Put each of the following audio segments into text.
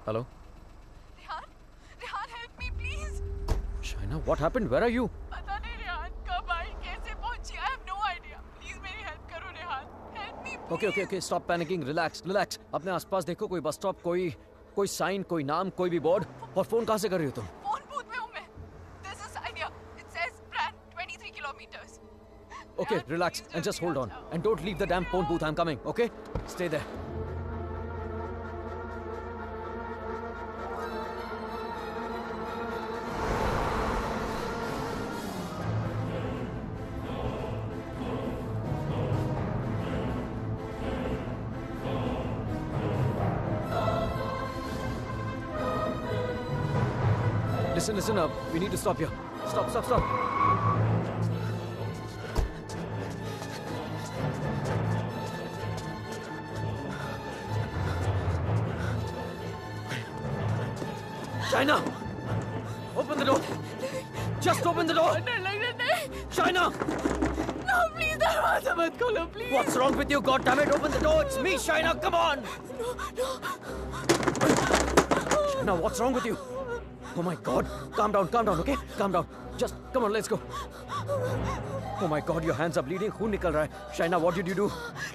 Hello Rehan, Rehan help me please. Shaina, what happened? Where are you? पता नहीं रेहान कब आई, कैसे पहुंची, I have no idea. Please मेरी हेल्प करो Rehan, help me please. Okay okay okay, stop panicking, relax relax. अपने आसपास देखो, कोई बस स्टॉप, कोई साइन, कोई नाम, कोई भी बोर्ड। और फोन कहाँ से कर रही हो तुम? फोन बूथ में हूं मैं। There's a sign here. It says Brand 23 kilometers. Okay, Rehan, relax please and just जल्दी hold आ on. जाओ। And don't leave the damn phone booth. I'm coming, okay? Stay there. Listen up. We need to stop here. Stop. China! Open the door! Just open the door! डर लग रहा नहीं। China! No, please दरवाजा मत खोलो, please। What's wrong with you? God damn it! Open the door! It's me, China! Come on! China, what's wrong with you? Oh my God! Calm down, okay? Calm down. Just come on, let's go. Oh my God, your hands are bleeding. खून निकल रहा है. China, what did you do?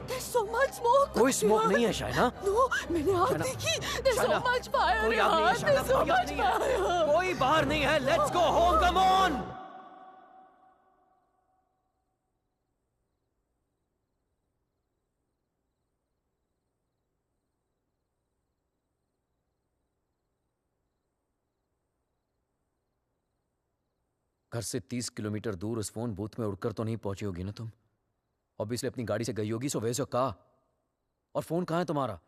There's so much smoke। कोई smoke नहीं है, China. No, मैंने आग China, देखी। There's so China, much fire कोई आग नहीं है, रेहान, China, there's so कोई आग much नहीं है. fire। कोई बाहर नहीं है. Let's go home. Come on. घर से 30 किलोमीटर दूर उस फोन बूथ में उड़कर तो नहीं पहुंची होगी ना तुम? ऑब्वियसली अपनी गाड़ी से गई होगी, सो वेयर योर कार? और फोन कहाँ है तुम्हारा?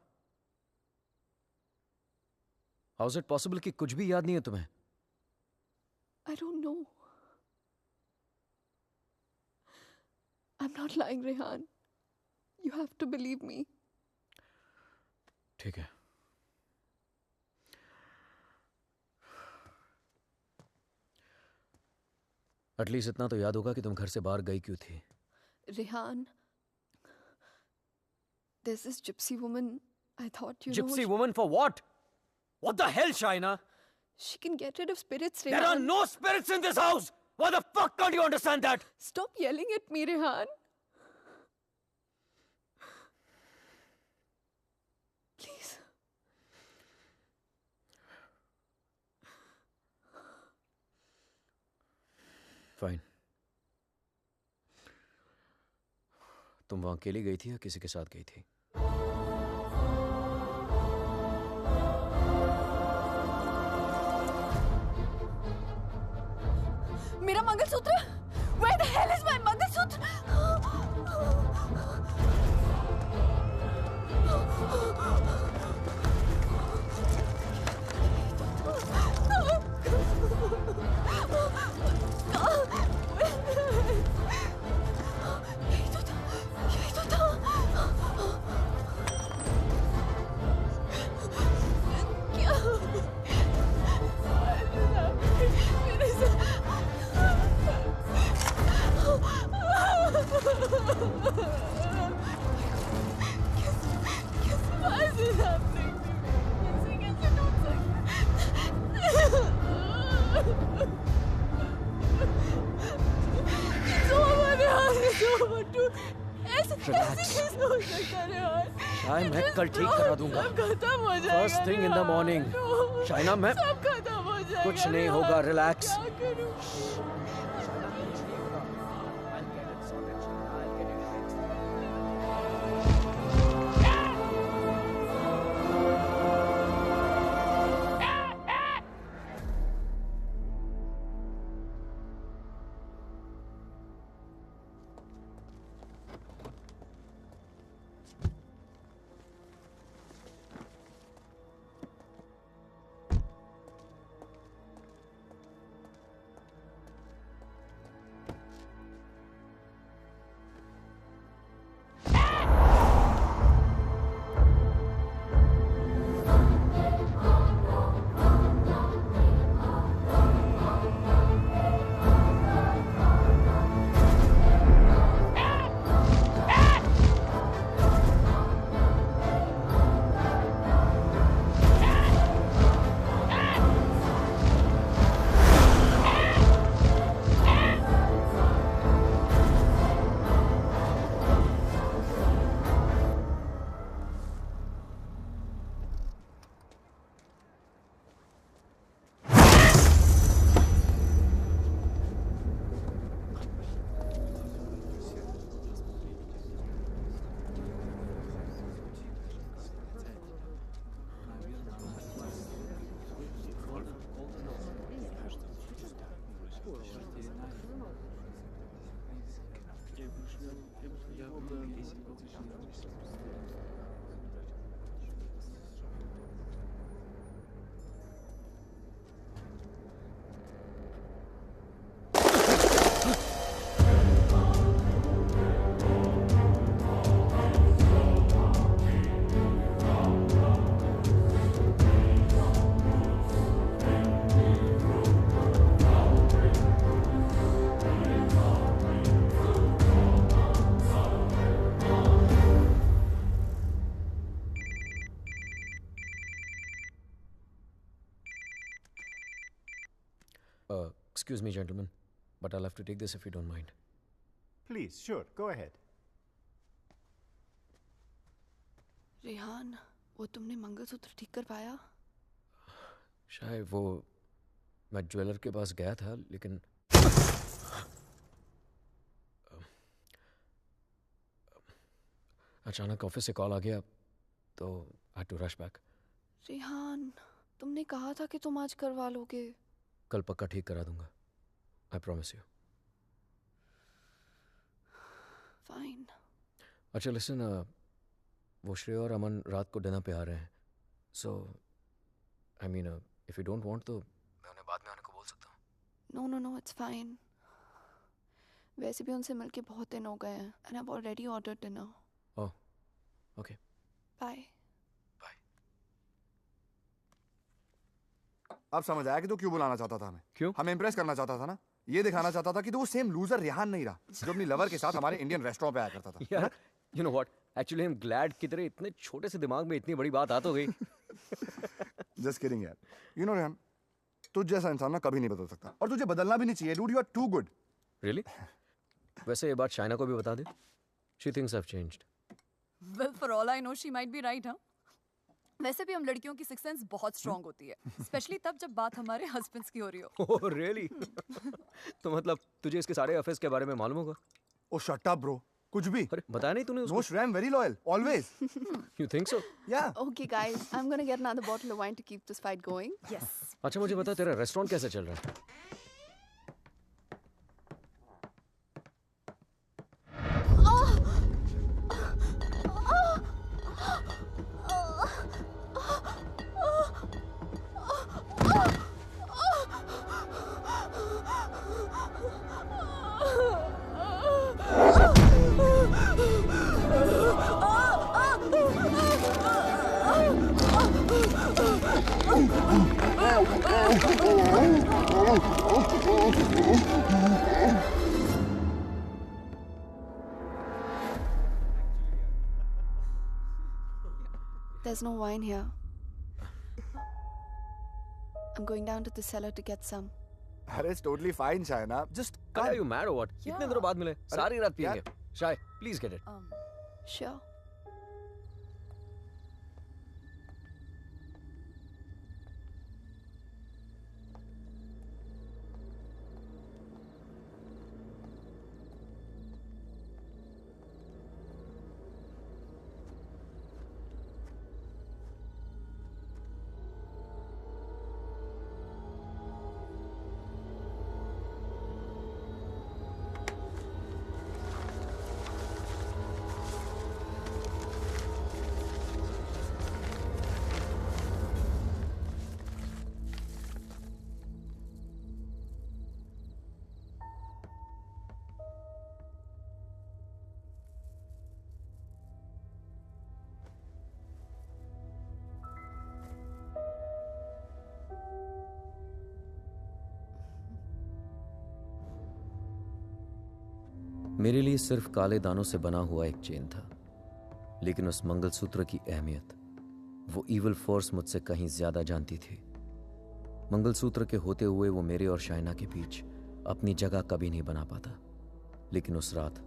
हाउ इज इट पॉसिबल कि कुछ भी याद नहीं है तुम्हें? I don't know. I'm not lying, Rehan. You have to believe me. ठीक है. एटलीस्ट इतना तो याद होगा कि तुम घर से बाहर गई क्यों थी. Rehan, there's this gypsy woman. I thought you Gypsy know. woman for what? What the hell, Shaina? She can get rid of spirits, There are Rehan. no spirits in this house! Why the fuck can't you understand that? Stop yelling at me, Rehan. Please. Fine. तुम वहां अकेली गई थी या किसी के साथ गई थी? मेरा mangalsutra? Where the hell is my mangalsutra? यही तो था, यही तो था। क्या? मेरे Why is this happening to me? कैसे टूट कैसे हो सकता है यार? शायद मैं कल ठीक करा दूंगा. सब खत्म हो जाएगा। First thing in the morning. Shaina, मैं सब खत्म हो जाएगा। कुछ नहीं होगा, relax. क्या करूं? Excuse me, gentlemen, but I'll have to take this if you don't mind. Please, sure, go ahead. Rehan, वो तुमने मंगलसूत्र ठीक कर पाया? शायद वो मैं ज्वेलर के पास गया था, लेकिन अचानक ऑफिस से कॉल आ गया, तो I had to rush back. Rehan, तुमने कहा था कि तुम आज करवा लोगे. कल पक्का ठीक करा दूंगा. I promise you. फाइन. अच्छा लिसन, वो श्रेया और अमन रात को डिनर पे आ रहे हैं. So I mean if you don't want तो मैं उन्हें बाद में आने को बोल सकता हूँ. No no no, it's fine. वैसे भी उनसे मिलके बहुत दिन हो गए हैं. And I have already ordered dinner. Oh, okay. Bye. Bye. अब समझ आया कि तू क्यों बुलाना चाहता था हमें. क्यों? हमें इम्प्रेस करना चाहता था ना. ये दिखाना चाहता था कि तू वो सेम लूजर रेहान नहीं रहा जो अपनी लवर के साथ हमारे इंडियन रेस्टोरेंट पे आया करता था. यार, you know what, actually I am glad कि तेरे इतने छोटे से दिमाग में इतनी बड़ी बात आ तो गई. जस्ट किडिंग यार. यू नो रेहान, तुझ जैसा इंसान ना कभी नहीं बदल सकता, और तुझे बदलना भी नहीं चाहिए. Dude, you are too good. Really? वैसे ये बात शाइना को भी बता दे. She thinks I have changed. Well, for all I know, she might be right, huh? वैसे भी हम लड़कियों की सिक्स सेंस बहुत स्ट्रांग होती है, स्पेशली तब जब बात हमारे हस्बैंड्स की हो रही हो. Oh really? तो मतलब तुझे इसके सारे अफेयर्स के बारे में मालूम होगा? ओ शट अप ब्रो. कुछ भी. अरे बताया नहीं तूने नो उसको? Shreya, I am very loyal always. You think so? या. Okay guys, I'm gonna get another bottle of wine to keep this fight going. Yes. अच्छा मुझे बता, तेरा रेस्टोरेंट कैसे चल रहा है? There's no wine here. I'm going down to the cellar to get some. अरे it's totally fine Shaina. Just Are you mad or what? Yeah. इतने दिनों बाद मिले, सारी रात यार. पिएंगे. शाय, प्लीज गेट इट. Sure. मेरे लिए सिर्फ काले दानों से बना हुआ एक चेन था, लेकिन उस मंगलसूत्र की अहमियत वो इविल फोर्स मुझसे कहीं ज्यादा जानती थी. मंगलसूत्र के होते हुए वो मेरे और शाइना के बीच अपनी जगह कभी नहीं बना पाता, लेकिन उस रात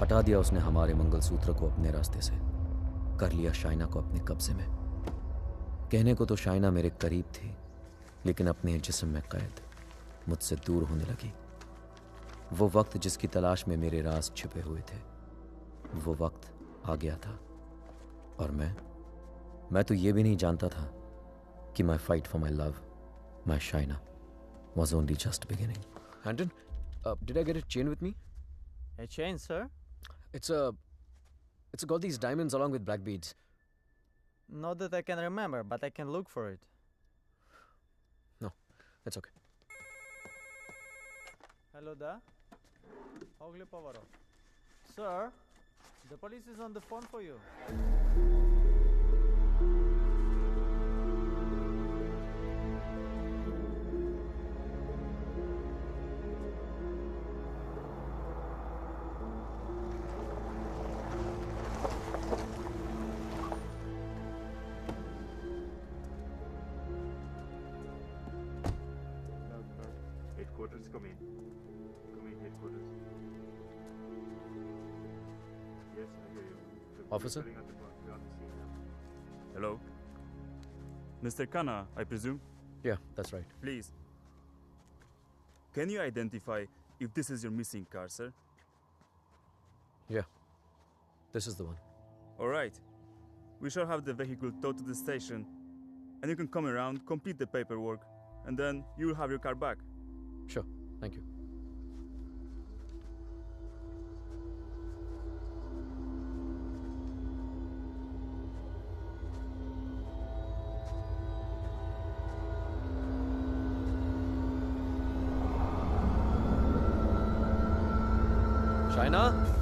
हटा दिया उसने हमारे मंगलसूत्र को अपने रास्ते से, कर लिया शाइना को अपने कब्जे में. कहने को तो शाइना मेरे करीब थी, लेकिन अपने जिस्म में कैद मुझसे दूर होने लगी. वो वक्त जिसकी तलाश में मेरे राज छिपे हुए थे, वो वक्त आ गया था. और मैं तो ये भी नहीं जानता था कि माई fight for my love, my Shaina, was only just beginning. Handon, did I get a chain with me? A chain, sir? It's got these diamonds along with black beads. Not that I can remember, but I can look for it. No, that's okay. Hello there. Ogli Povaro. Sir, the police is on the phone for you. headquarters, come in. Come in, headquarters. Yes, I hear you. The police Officer? calling at the court. We are on the scene now. Hello? Mr. Khanna, I presume? Yeah, that's right. Please. Can you identify if this is your missing car, sir? Yeah, this is the one. All right. We shall have the vehicle towed to the station, and you can come around, complete the paperwork, and then you will have your car back. Sure, thank you. Shaina?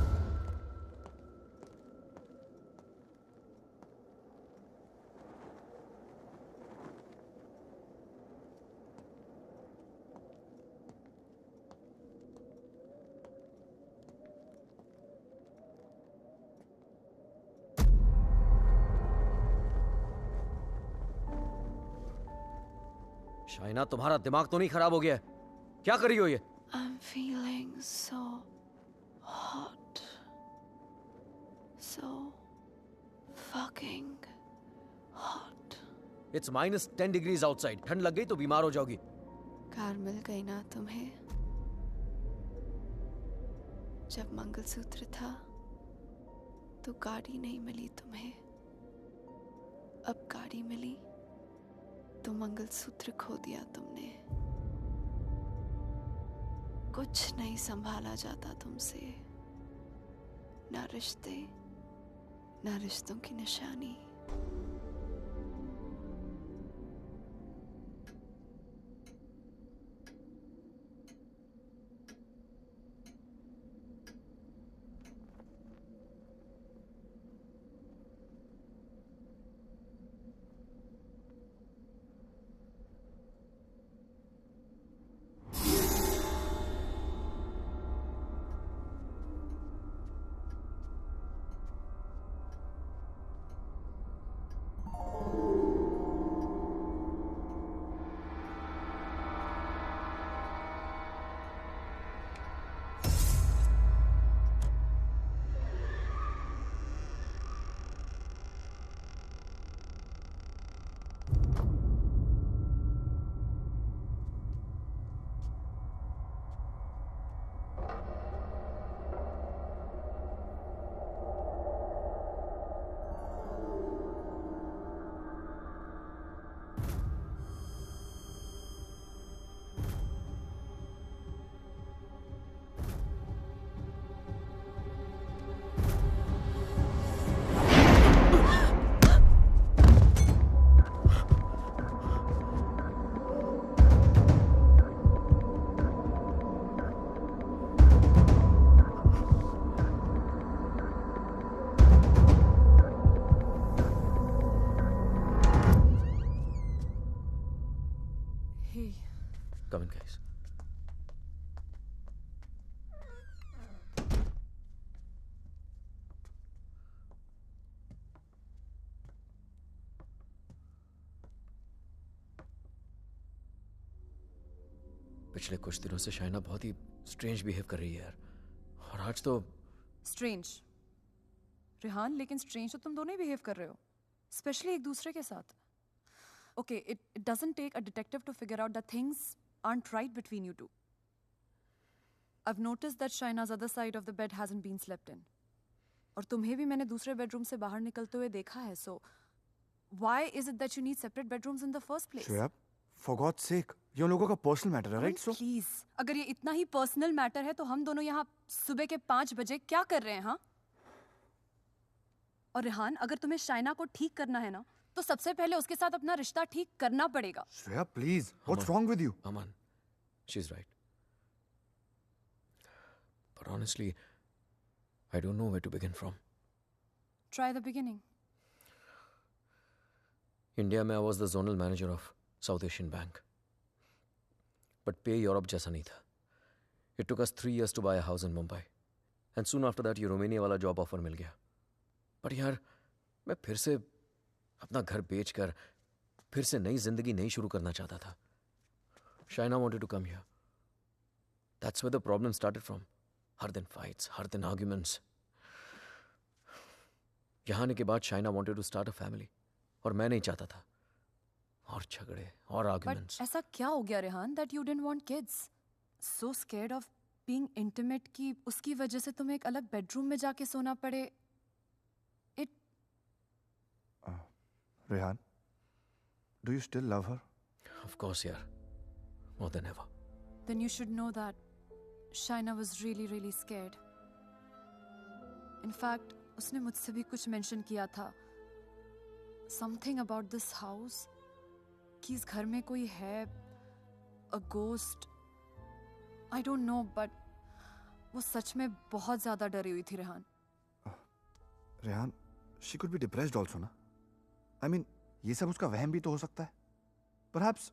Shaina, तुम्हारा दिमाग तो नहीं खराब हो गया है? क्या कर रही हो ये? I'm feeling so hot. So fucking hot. It's -10 degrees outside. ठंड लग गई तो बीमार हो जाओगी. कार मिल गई ना तुम्हें? जब मंगलसूत्र था तो गाड़ी नहीं मिली तुम्हें. अब गाड़ी मिली तो मंगलसूत्र खो दिया तुमने. कुछ नहीं संभाला जाता तुमसे. ना रिश्ते, ना रिश्तों की निशानी. Come in, guys. पिछले कुछ दिनों से शाइना बहुत ही स्ट्रेंज बिहेव कर रही है यार. और आज तो स्ट्रेंज रेहान, लेकिन स्ट्रेंज तो तुम दोनों ही बिहेव कर रहे हो, स्पेशली एक दूसरे के साथ. Okay, it doesn't take a detective to figure out that things aren't right between you two. I've noticed that Shaina's other side of the bed hasn't been slept in. और तुम्हें भी मैंने दूसरे बेडरूम से बाहर निकलते हुए देखा है. So why is it that you need separate bedrooms in the first place? Shreya, for God's sake, ये उन लोगों का पर्सनल मैटर है, राइट? सो प्लीज, अगर ये इतना ही पर्सनल मैटर है तो हम दोनों यहाँ सुबह के 5 बजे क्या कर रहे हैं? हाँ, और रेहान, अगर तुम्हें शाइना को ठीक करना है ना, तो सबसे पहले उसके साथ अपना रिश्ता ठीक करना पड़ेगा. Shreya, please, what's wrong with you? Aman, she's right. But honestly, I don't know where to begin from. Try the beginning. India में I was the zonal manager of South Asian Bank. But pay Europe जैसा नहीं था. It took us 3 years to buy a house in Mumbai. And soon after that, ये Romania वाला job offer मिल गया. But यार, मैं फिर से अपना घर बेचकर फिर से नई जिंदगी नहीं शुरू करना चाहता था. Shaina wanted to come here. That's where the problem started from. हर दिन fights, हर दिन arguments. यहाँ आने के बाद Shaina wanted to start a family. और मैं नहीं चाहता था. और झगड़े और arguments. But ऐसा क्या हो गया Rehan that you didn't want kids? So scared of being intimate कि उसकी वजह से तुम्हें एक अलग bedroom में जाके सोना पड़े. It. Rehan, do you still love her? Of course, यार. More than ever. Then you should know that Shaina was really, really scared. In fact, उसने मुझसे भी कुछ mention किया था. Something about this house. कि इस घर में कोई है. A ghost. I don't know, but वो सच में बहुत ज़्यादा डरी हुई थी Rehan. Rehan, she could be depressed also, ना? I mean, ये सब उसका वहम भी तो हो सकता है. Perhaps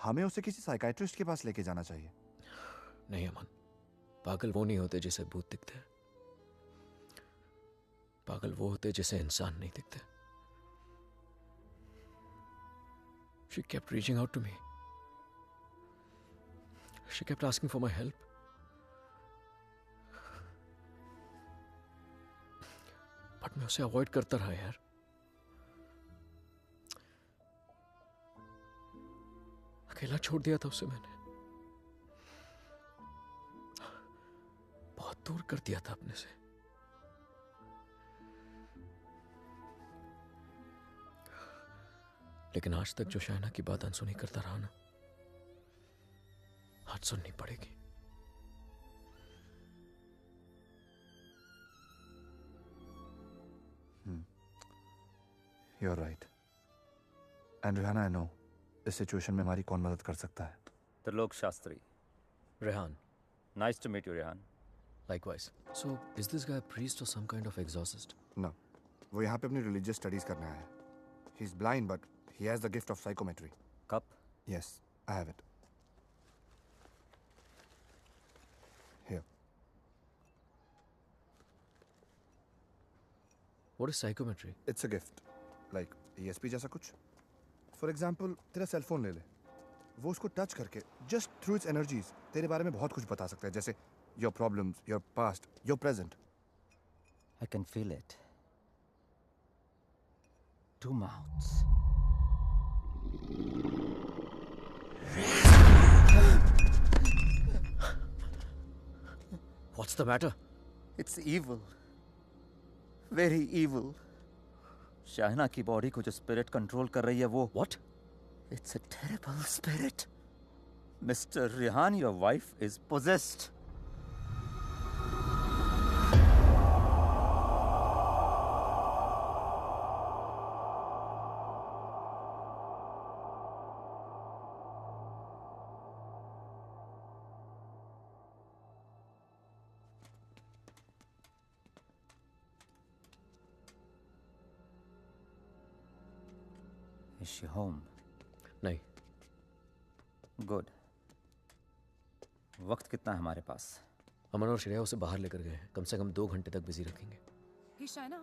हमें उसे किसी साइकाइट्रिस्ट के पास लेके जाना चाहिए. नहीं अमन, पागल वो नहीं होते जिसे भूत दिखते हैं. पागल वो होते जिसे इंसान नहीं दिखते. She kept reaching out to me. She kept asking for my help. But मैं उसे अवॉइड करता रहा यार. अकेला छोड़ दिया था उसे मैंने. बहुत दूर कर दिया था अपने से. लेकिन आज तक जो शाइना की बात अनसुनी करता रहा ना, आज सुननी पड़ेगी. You're right. And Rihanna, I know इस सिचुएशन में हमारी कौन मदद कर सकता है. Trilok Shastri. Rehan. Nice to meet you, Rehan. Likewise. So, is this guy a priest or some kind of exorcist? No. वो यहाँ पे अपनी religious studies करने आया है. He's blind, but he has the gift of psychometry. Cup? Yes, I have it. Here. What is psychometry? It's a gift. Like ESP जैसा कुछ. For example, तेरा सेल फोन ले ले. वो उसको टच करके just through its energies तेरे बारे में बहुत कुछ बता सकता है. जैसे your problems, your past, your present. I can feel it. Two mouths. What's the matter? It's evil. Very evil. शाहना की बॉडी को जो स्पिरिट कंट्रोल कर रही है वो. What? It's a terrible spirit. Mr. Rehan, your wife is possessed. Is she home? नहीं. Good. वक्त कितना है हमारे पास? अमन और श्रेया उसे बाहर लेकर गए हैं. कम से कम 2 घंटे तक बिजी रखेंगे. Hey Shaina,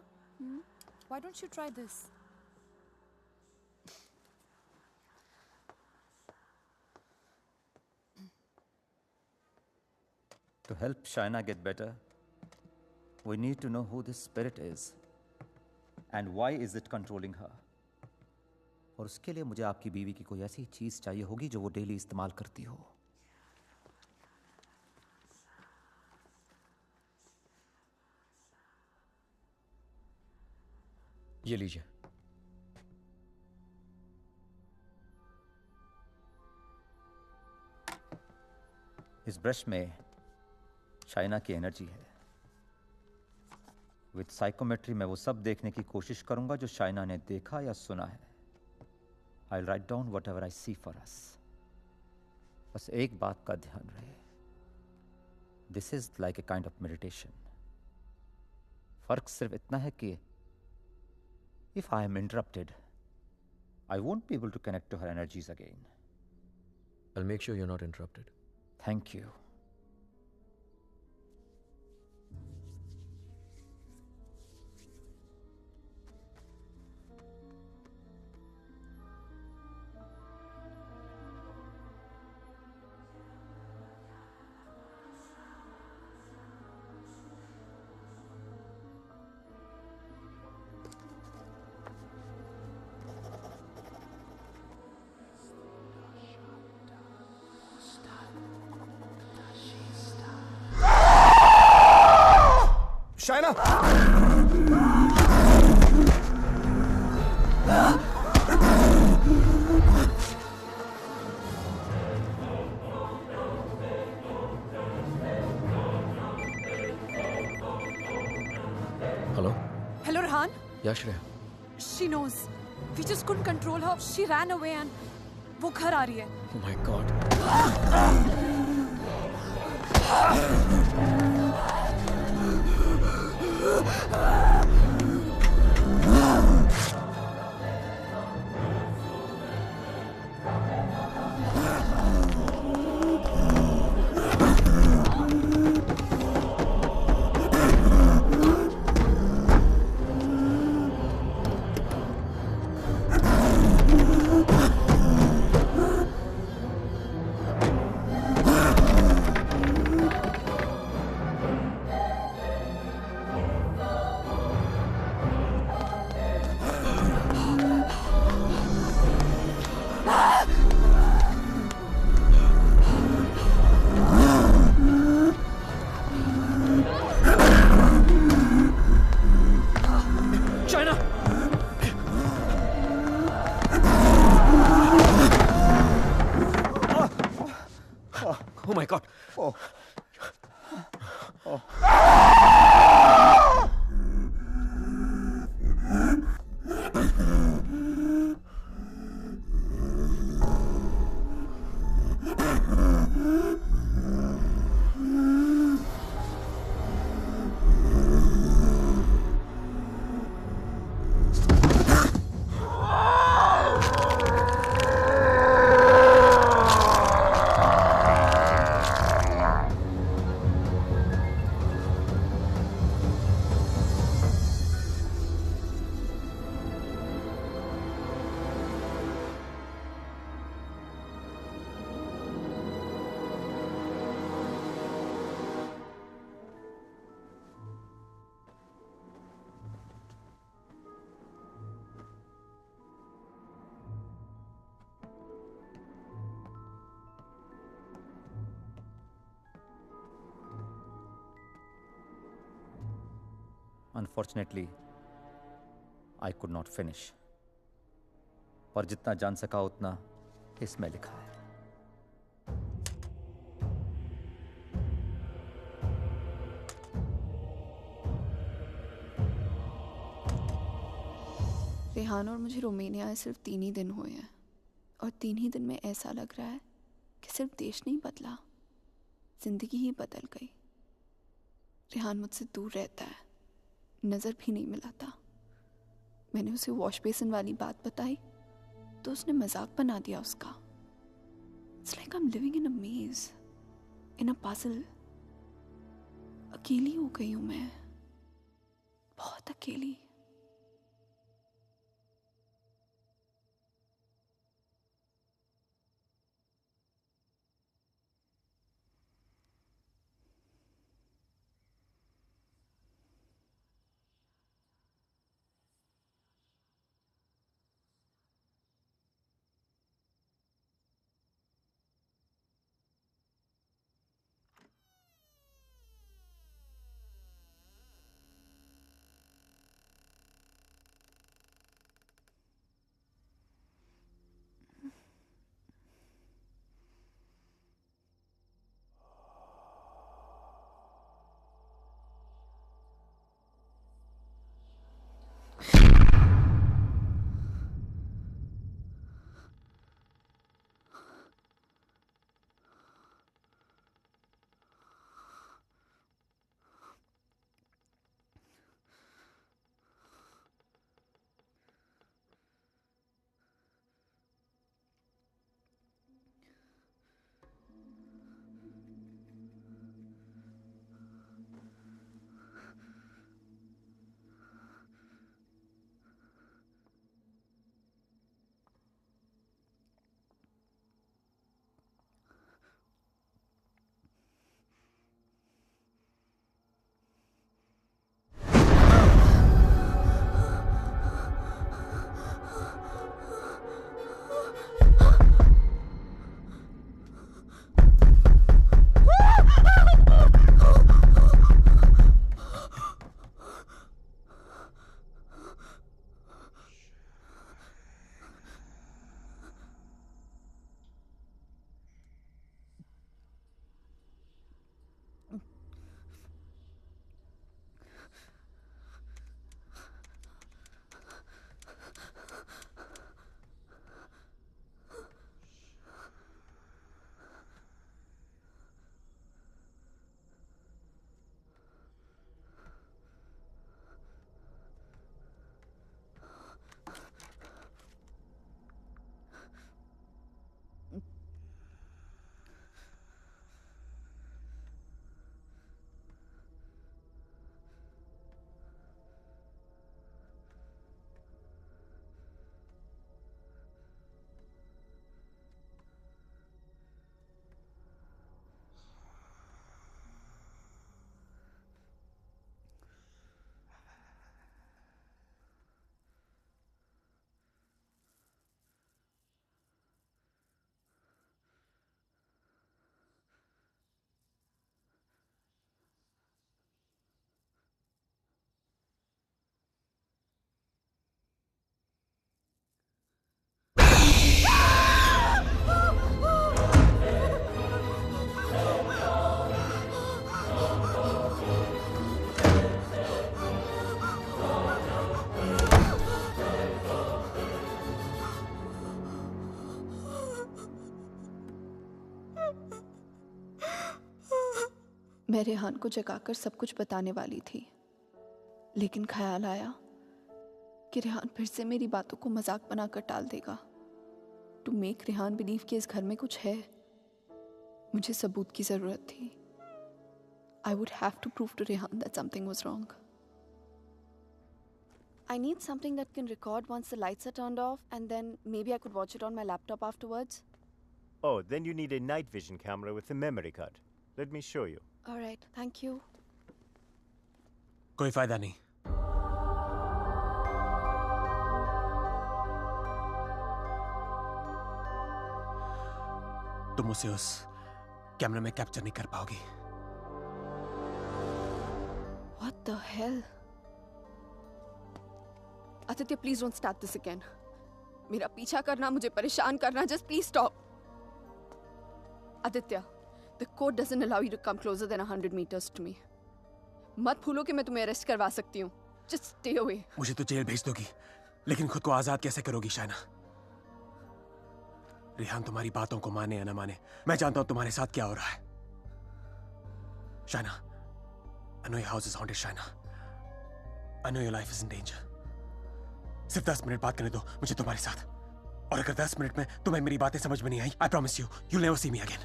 why don't you try this? To help Shaina get better, we need to know who this spirit is and why is it controlling her. और उसके लिए मुझे आपकी बीवी की कोई ऐसी चीज चाहिए होगी जो वो डेली इस्तेमाल करती हो. ये लीजिए. इस ब्रश में शाइना की एनर्जी है. विद साइकोमेट्री मैं वो सब देखने की कोशिश करूंगा जो शाइना ने देखा या सुना है. I'll write down whatever I see for us. बस एक बात का ध्यान रहे. This is like a kind of meditation. फर्क सिर्फ इतना है कि if I am interrupted, I won't be able to connect to her energies again. I'll make sure you're not interrupted. Thank you. या Shreya? She knows. We just couldn't control her. She ran away and वो घर आ रही है. Oh my God. Oh my God. Oh. Oh. Unfortunately, I could not finish. पर जितना जान सका उतना इसमें लिखा है. रेहान और मुझे रोमानिया आए सिर्फ 3 ही दिन हुए हैं और 3 ही दिन में ऐसा लग रहा है कि सिर्फ देश नहीं बदला, जिंदगी ही बदल गई. रेहान मुझसे दूर रहता है, नज़र भी नहीं मिलाता. मैंने उसे वॉश बेसिन वाली बात बताई तो उसने मजाक बना दिया उसका. It's like I am living in a maze, in a puzzle. अकेली हो गई हूँ मैं, बहुत अकेली. मैं रेहान को जगाकर सब कुछ बताने वाली थी, लेकिन ख्याल आया कि रेहान फिर से मेरी बातों को मजाक बनाकर टाल देगा। टू मेक रेहान बिलीव कि इस घर में कुछ है, मुझे सबूत की जरूरत थी। I would have to prove to Rehan that something was wrong. I need something that can record once the lights are turned off, and then maybe I could watch it on my laptop afterwards. Oh, then you need a night vision camera with a memory card. Let me show you. All right, thank you. कोई फायदा नहीं। तुम उसे उस कैमरे में capture नहीं कर पाओगी। What the hell? Aditya, please don't start this again. मेरा पीछा करना, मुझे परेशान करना, just please stop. Aditya, the code doesn't allow you to come closer than 100 meters to me. मत भूलो कि मैं तुम्हें अरेस्ट करवा सकती हूँ. Just stay away. मुझे तो जेल भेज दोगी, लेकिन खुद को आजाद कैसे करोगी शाइना? रेहान तुम्हारी बातों को माने या ना माने, मैं जानता हूं तुम्हारे साथ क्या हो रहा है। Shaina, I know your house is haunted, Shaina. I know your life is in danger. सिर्फ 10 मिनट बात करने दो मुझे तुम्हारे साथ, और अगर 10 मिनट में तुम्हें मेरी बातें समझ में नहीं आई, I promise you, you'll never see me again.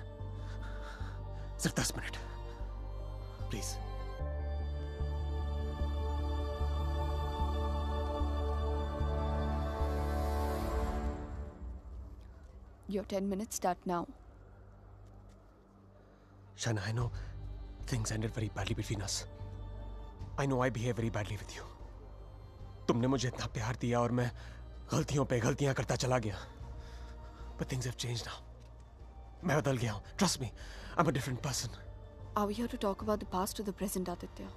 सिर्फ 10 minute, please. Your 10 minutes start now. Shaina, I know things ended very badly between us. I know I behave very badly with you. तुमने मुझे इतना प्यार दिया और मैं गलतियों पे गलतियां करता चला गया। But things have changed now. मैं बदल गया हूँ. Trust me, I'm a different person. Are we here to talk about the past or the present, Aditya?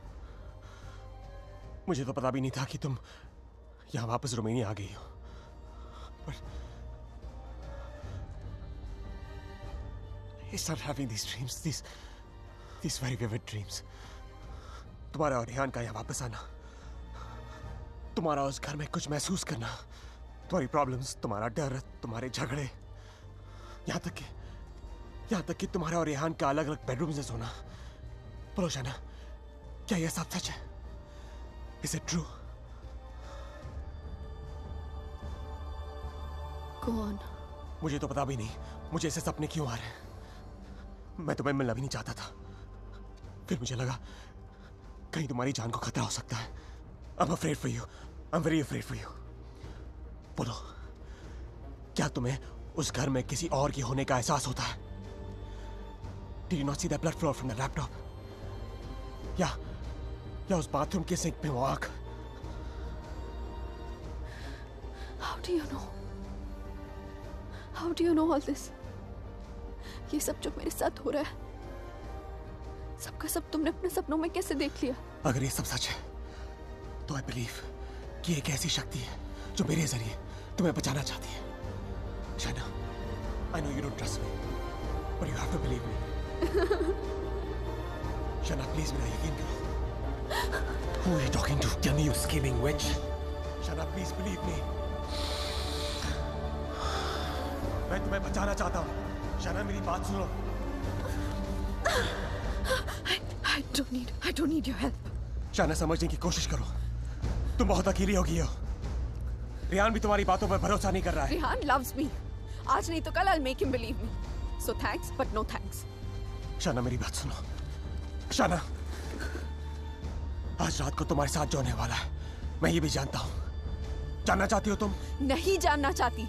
मुझे तो पता भी नहीं था कि तुम यहाँ वापस रोमानिया आ गई हो। But I started having these dreams, these very vivid dreams. तुम्हारा और रेहान का यहाँ वापस आना, तुम्हारा उस घर में कुछ महसूस करना, तुम्हारी प्रॉब्लम्स, तुम्हारा डर, तुम्हारे झगड़े, यहाँ तक कि तुम्हारा और रेहान का अलग अलग बेडरूम्स में सोना। बोलो शाइना, क्या यह सब सच है? Is it true? Go on. मुझे तो पता भी नहीं मुझे ऐसे सपने क्यों आ रहे हैं। मैं तुम्हें मिलना भी नहीं चाहता था, फिर मुझे लगा कहीं तुम्हारी जान को खतरा हो सकता है। I'm afraid for you. I'm very afraid for you. बोलो, क्या तुम्हें उस घर में किसी और के होने का एहसास होता है? Did you not see that blood flow from the laptop? या उस बाथरूम के सिंक में वो आग? How do you know? How do you know all this? ये सब जो मेरे साथ हो रहा है, सबका सब तुमने अपने सपनों में कैसे देख लिया? अगर ये सब सच है, तो I believe कि एक ऐसी शक्ति है जो मेरे जरिए तुम्हें बचाना चाहती है। Shaina, I know you don't trust me, but you have to believe me. Shaina, please मेरा यकीन करो। Who are you talking to? Tell me, you scheming witch. Shaina, please believe me. मैं तुम्हें बचाना चाहता हूँ। शाइना, मेरी बात सुनो। I don't need your help. Shaina, समझने की कोशिश करो। तुम बहुत अकेली हो गई हो। रेहान भी तुम्हारी बातों पर भरोसा नहीं कर रहा है। Rehan loves me. आज नहीं तो कल I'll make him believe me. So thanks, but no thanks. Shaina, मेरी बात सुनो। शाइना, आज रात को तुम्हारे साथ जो होने वाला है, मैं ये भी जानता हूँ। जानना चाहती हो तुम? नहीं जानना चाहती।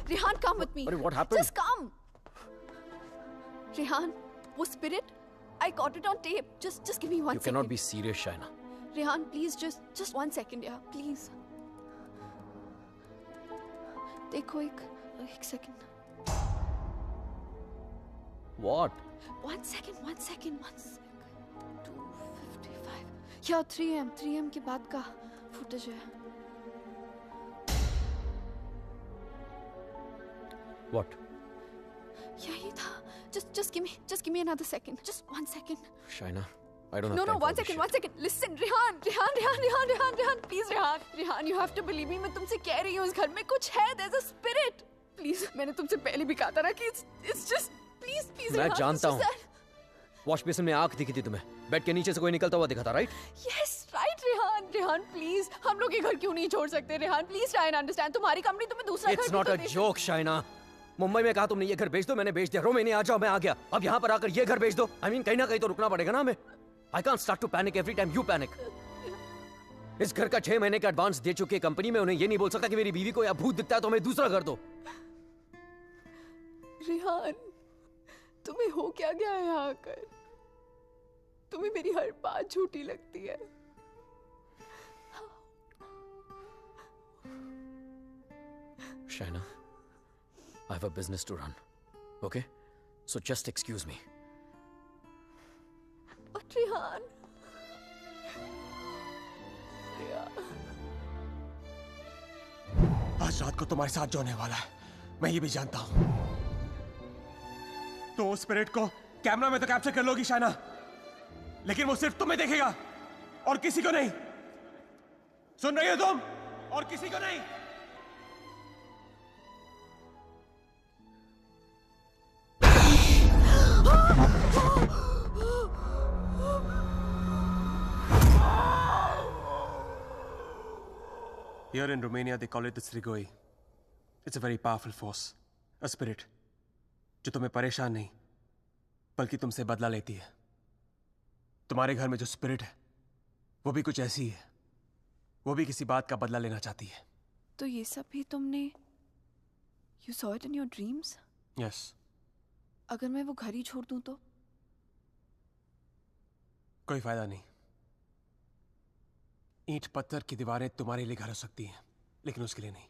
Rehan, come with me. What happened? Just come. Rehan, वो spirit, I got it on tape. Just give me 1 second. You cannot be serious, Shaina. Rehan, please, just 1 second, yeah, please. देखो एक second. What? 1 second. 2:55. Yeah, 3 AM के बाद का footage है. What? यही था. Just give me another second. Just 1 second. Shaina, I don't have No, time for 1 this second, shit. 1 second. Listen, Rehan, please, Rehan, you have to believe me. मैं तुमसे कह रही हूँ, इस घर में कुछ है. There's a spirit. Please, मैंने तुमसे पहले भी कहा था ना कि it's just, please, मैं Rehan, जानता it's हूँ. just that. वॉश बेसिन में आंख दिखी थी तुम्हें. बेड के नीचे से कोई निकलता हुआ दिखा था, right? Yes, right, Rehan, please. हम लोग ये घर क्यों नहीं छोड़ सकते, Rehan? Please try and understand. तुम्हारी कंपनी तुम्हें दूसरा घर It's भी not तो a they joke, Shaina. Mumbai में कहा तुमने ये घर बेच दो, मैंने बेच दिया. रोमेनिया आ जाओ, मैं आ गया. अब यहाँ पर आकर ये घर बेच दो. I mean, कहीं ना कहीं तो रुकना पड़ेगा ना हमें. I can't start to panic every time you panic. इस घर का 6 महीने का एडवांस दे चुके कंपनी में उन्हें ये नहीं बोल सकता कि मेरी बीवी को या भूत दिखता है तो हमें दूसरा घर दो. रेहान, तुम्हें हो क्या गया है यहाँ आकर? तुम्हें मेरी हर बात झूठी लगती है. Shaina, I have a business to run. Okay? So just excuse me. But Rehan. आज रात को तुम्हारे साथ जो होने वाला है, मैं ये भी जानता हूं. तो उस स्पिरिट को कैमरा में तो कैप्चर कर लोगी शाइना, लेकिन वो सिर्फ तुम्हें देखेगा और किसी को नहीं. सुन रही हो तुम? और किसी को नहीं. Here in Romania, they call it the Strigoi. It's a very powerful force, a spirit, जो तुम्हें परेशान नहीं, बल्कि तुमसे बदला लेती है. तुम्हारे घर में जो स्पिरिट है, वो भी कुछ ऐसी है. वो भी किसी बात का बदला लेना चाहती है. तो ये सब भी तुमने, you saw it in your dreams? Yes. अगर मैं वो घर ही छोड़ दूं तो? कोई फायदा नहीं. ईंट पत्थर की दीवारें तुम्हारे लिए घर हो सकती हैं, लेकिन उसके लिए नहीं.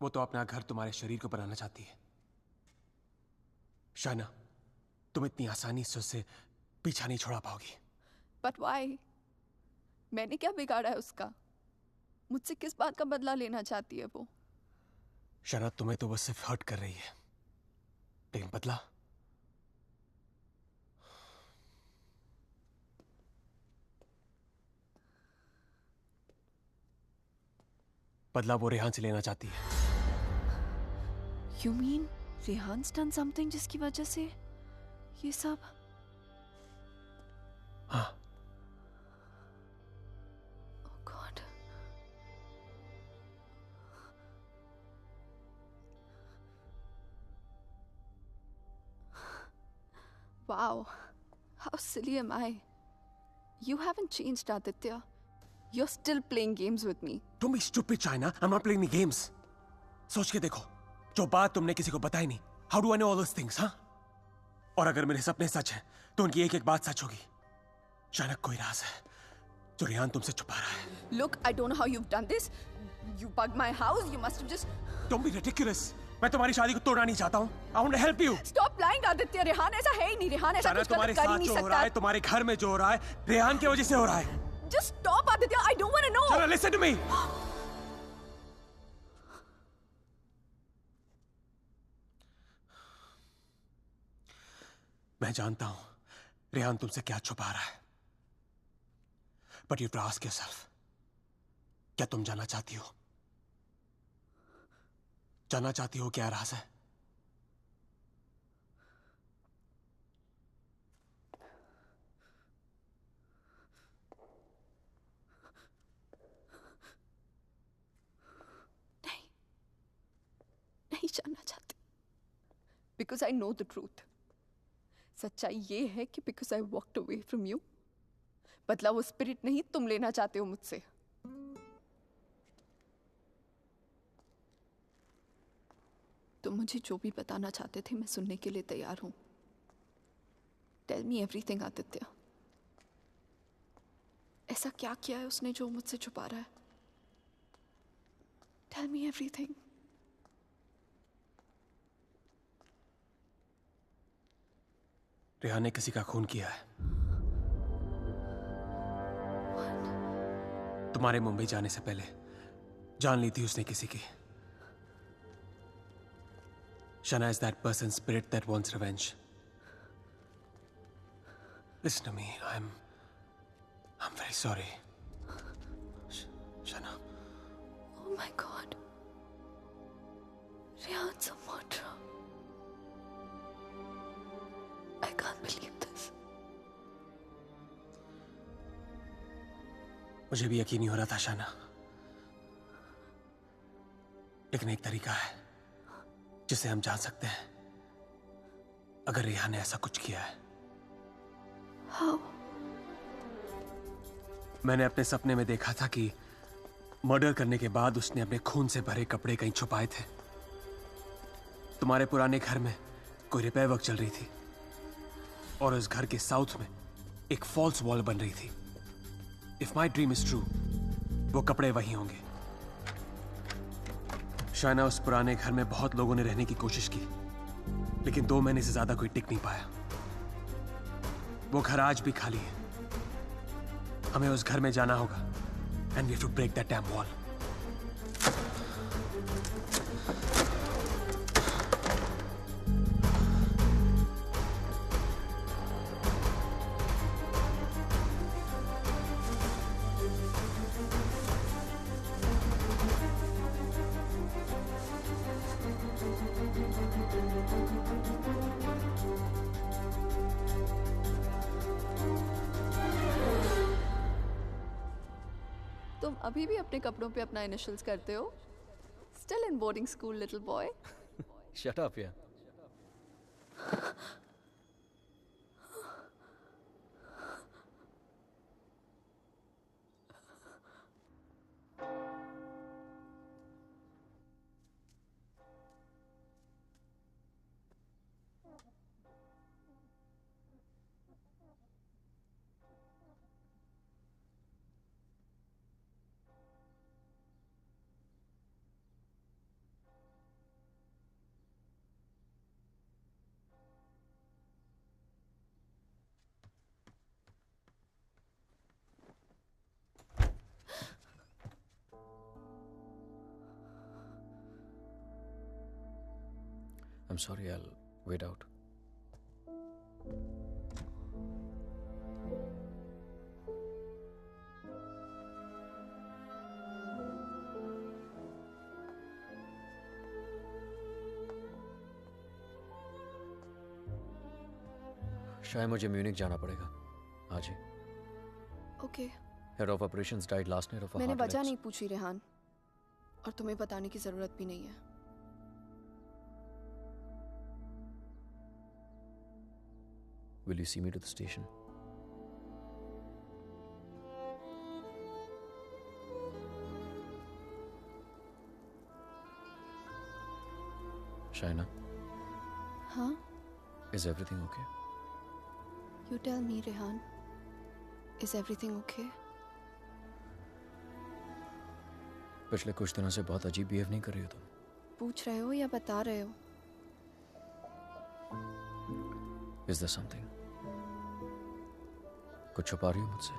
वो तो अपना घर तुम्हारे शरीर को बनाना चाहती है. शाइना, तुम इतनी आसानी से उससे पीछा नहीं छोड़ा पाओगी. But why? मैंने क्या बिगाड़ा है उसका? मुझसे किस बात का बदला लेना चाहती है वो? शाइना, तुम्हें तो बस सिर्फ हर्ट कर रही है, लेकिन बदला? बदला वो रेहान से लेना चाहती है. You mean रेहान's done something जिसकी वजह से ये सब? हाँ. Oh God. Wow. How silly am I? You haven't changed, Aditya. You're still playing games with me. Don't be stupid, China. I'm not playing the games. सोच के देखो, जो बात तुमने किसी को बताई नहीं. How do I know all those things, हाँ? और अगर मेरे सपने सच हैं, तो उनकी एक-एक बात सच होगी. चाणक कोई राज है, जो रेहान तुमसे छुपा रहा है. Look, I don't know how you've done this. You bugged my house. You must have just. Don't be ridiculous. मैं तुम्हारी शादी को तोड़ना नहीं चाहता हूँ. I want to help you. Stop lying, Aditya. Rehan ऐसा है ही नहीं. रेहान ऐसा कुछ गलत कर ही नहीं सकता. रहा है, तुम्हारे घर में जो हो रहा है, रेहान की वजह से हो रहा है. Just stop, Aditya. I don't want to know. Chana, listen to me. मैं जानता हूं रेहान तुमसे क्या छुपा रहा है. But you have to ask yourself, क्या तुम जानना चाहती हो? जानना चाहती हो क्या राज है? नहीं जानना चाहती. Because I know the truth. सच्चाई ये है कि because I walked away from you, बदला वो स्पिरिट नहीं तुम लेना चाहते हो मुझसे. तुम मुझे जो भी बताना चाहते थे मैं सुनने के लिए तैयार हूं. Tell me everything Aditya. ऐसा क्या किया है उसने जो मुझसे छुपा रहा है? Tell me everything. रेहान ने किसी का खून किया है। तुम्हारे मुंबई जाने से पहले जान ली थी उसने किसी की। Shana is that person's spirit that wants revenge. Listen to me. I'm very sorry. Shana. Oh my God. Rehan's a murderer. I can't believe this. मुझे भी यकीन नहीं हो रहा था शाना, लेकिन एक तरीका है जिसे हम जान सकते हैं अगर रेहान ने ऐसा कुछ किया है। How? मैंने अपने सपने में देखा था कि मर्डर करने के बाद उसने अपने खून से भरे कपड़े कहीं छुपाए थे। तुम्हारे पुराने घर में कोई रिपेयर वर्क चल रही थी और उस घर के साउथ में एक फॉल्स वॉल बन रही थी। If my dream is true, वो कपड़े वही होंगे। शायना, उस पुराने घर में बहुत लोगों ने रहने की कोशिश की, लेकिन 2 महीने से ज्यादा कोई टिक नहीं पाया। वो घर आज भी खाली है। हमें उस घर में जाना होगा and we have to break that dam wall. तुम अभी भी अपने कपड़ों पे अपना इनिशियल्स करते हो? Still in boarding school, little boy. Shut up, yeah. I'm sorry, I'll wait out. शायद मुझे म्यूनिक जाना पड़ेगा आज ही। Okay. Head of operations died last night off मैंने वजह नहीं पूछी रेहान, और तुम्हें बताने की जरूरत भी नहीं है। Will you see me to the station? Shaina? Huh? Is everything okay? You tell me, Rehan. Is everything okay? पिछले कुछ दिनों से बहुत अजीब बिहेव नहीं कर रही हो तुम। पूछ रहे हो या बता रहे हो? Is there something? कुछ छुपा रही हो मुझसे?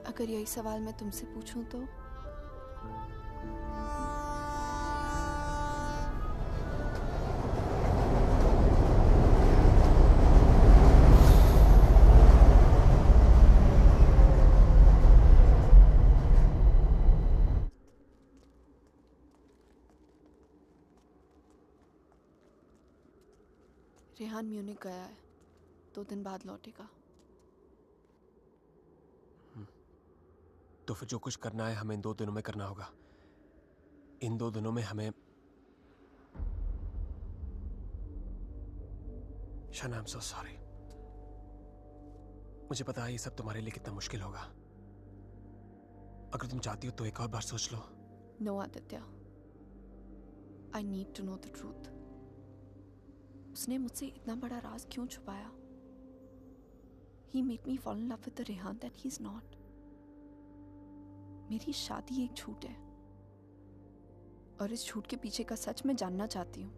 अगर यही सवाल मैं तुमसे पूछूं तो? रेहान म्यूनिक गया है, 2 दिन बाद लौटेगा। तो फिर जो कुछ करना है हमें इन 2 दिनों में करना होगा। इन 2 दिनों में हमें शाना, आई एम सो सॉरी। मुझे पता है ये सब तुम्हारे लिए कितना मुश्किल होगा। अगर तुम चाहती हो तो एक और बार सोच लो। No Aditya, I need to know the truth. उसने मुझसे इतना बड़ा राज क्यों छुपाया? He made me fall in love with the Rehan that he's not. मेरी शादी एक झूठ है और इस झूठ के पीछे का सच मैं जानना चाहती हूँ।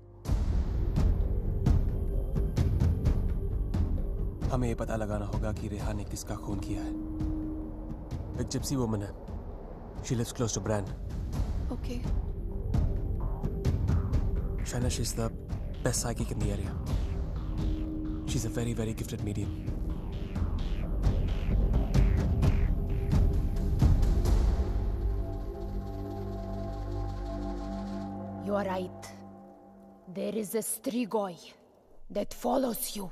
हमें ये पता लगाना होगा कि रेहान ने किसका खून किया है। एक जिप्सी वुमन है। She lives close to Bran. Okay. Shaina, she's the best psychic in the area. She's a very, very gifted medium. You are right. There is a Strigoi that follows you,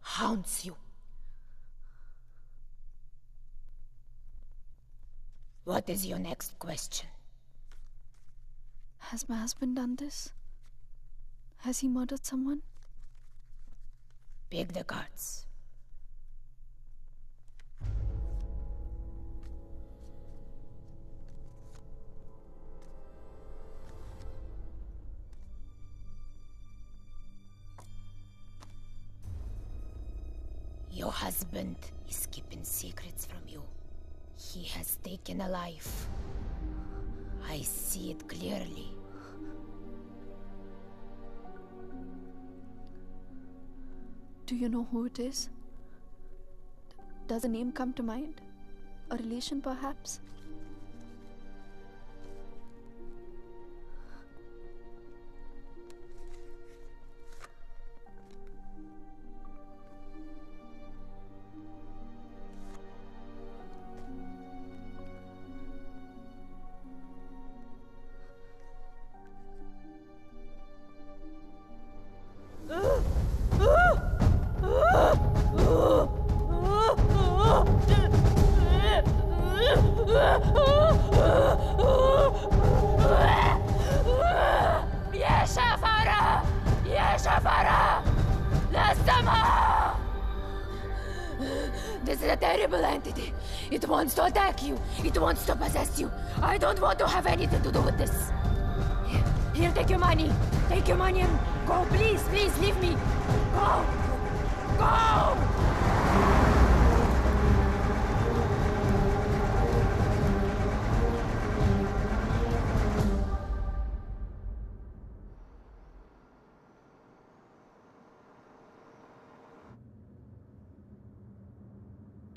haunts you. What is your next question? Has my husband done this? Has he murdered someone? Pick the cards. Your husband is keeping secrets from you. He has taken a life. I see it clearly. Do you know who it is? Does a name come to mind? A relation, perhaps? This is a terrible entity. It wants to attack you. It wants to possess you. I don't want to have anything to do with this. Here, take your money. Take your money and go. Please, please, leave me. Go. Go!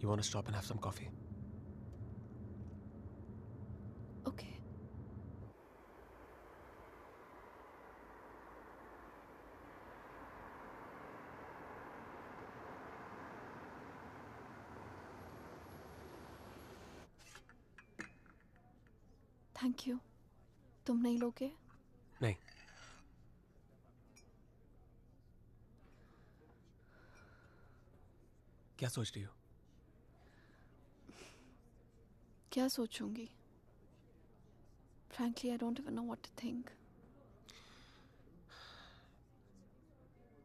You want to stop and have some coffee? Okay. Thank you. तुम नहीं लोगे? नहीं. क्या सोच रही हो? क्या सोचूंगी? Frankly, I don't even know what to think.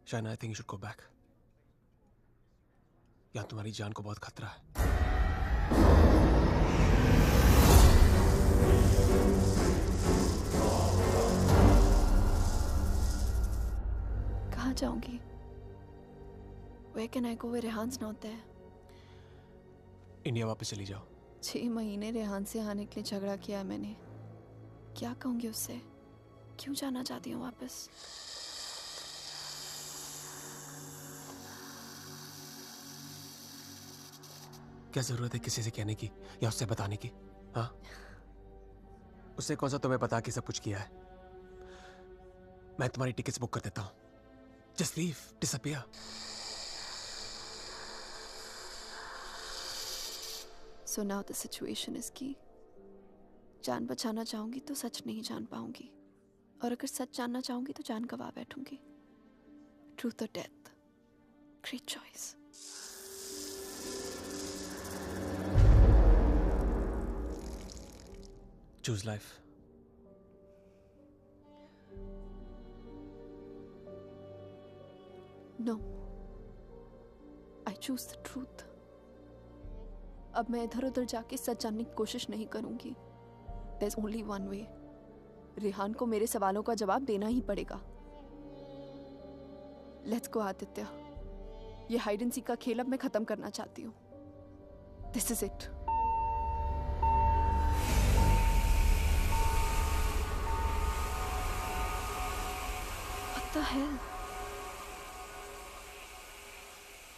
Shaina, I think you should go back. यहाँ तुम्हारी जान को बहुत खतरा है. कहाँ जाऊंगी? Where can I go where Rehan's not there? India वापस चली जाओ. 6 महीने रेहान से आने के लिए झगड़ा किया है मैंने. क्या कहूंगी उससे? क्यों जाना चाहती हूँ वापस? क्या जरूरत है किसी से कहने की या उससे बताने की? हाँ? उससे कौन सा तुम्हें पता कि सब कुछ किया है? मैं तुम्हारी टिकट्स बुक कर देता हूँ. Just leave, disappear. So now the situation is key. जान बचाना चाहूंगी तो सच नहीं जान पाऊंगी, और अगर सच जानना चाहूंगी तो जान गवा बैठूंगी. Truth or death? Great choice. Choose life. No. I choose the truth. अब मैं इधर उधर जाके सच जानने की कोशिश नहीं करूंगी. There's only one way. Rehan को मेरे सवालों का जवाब देना ही पड़ेगा. Let's go, Aditya. ये हाइड एंड सीक का खेल अब मैं खत्म करना चाहती हूँ. This is it. What the hell?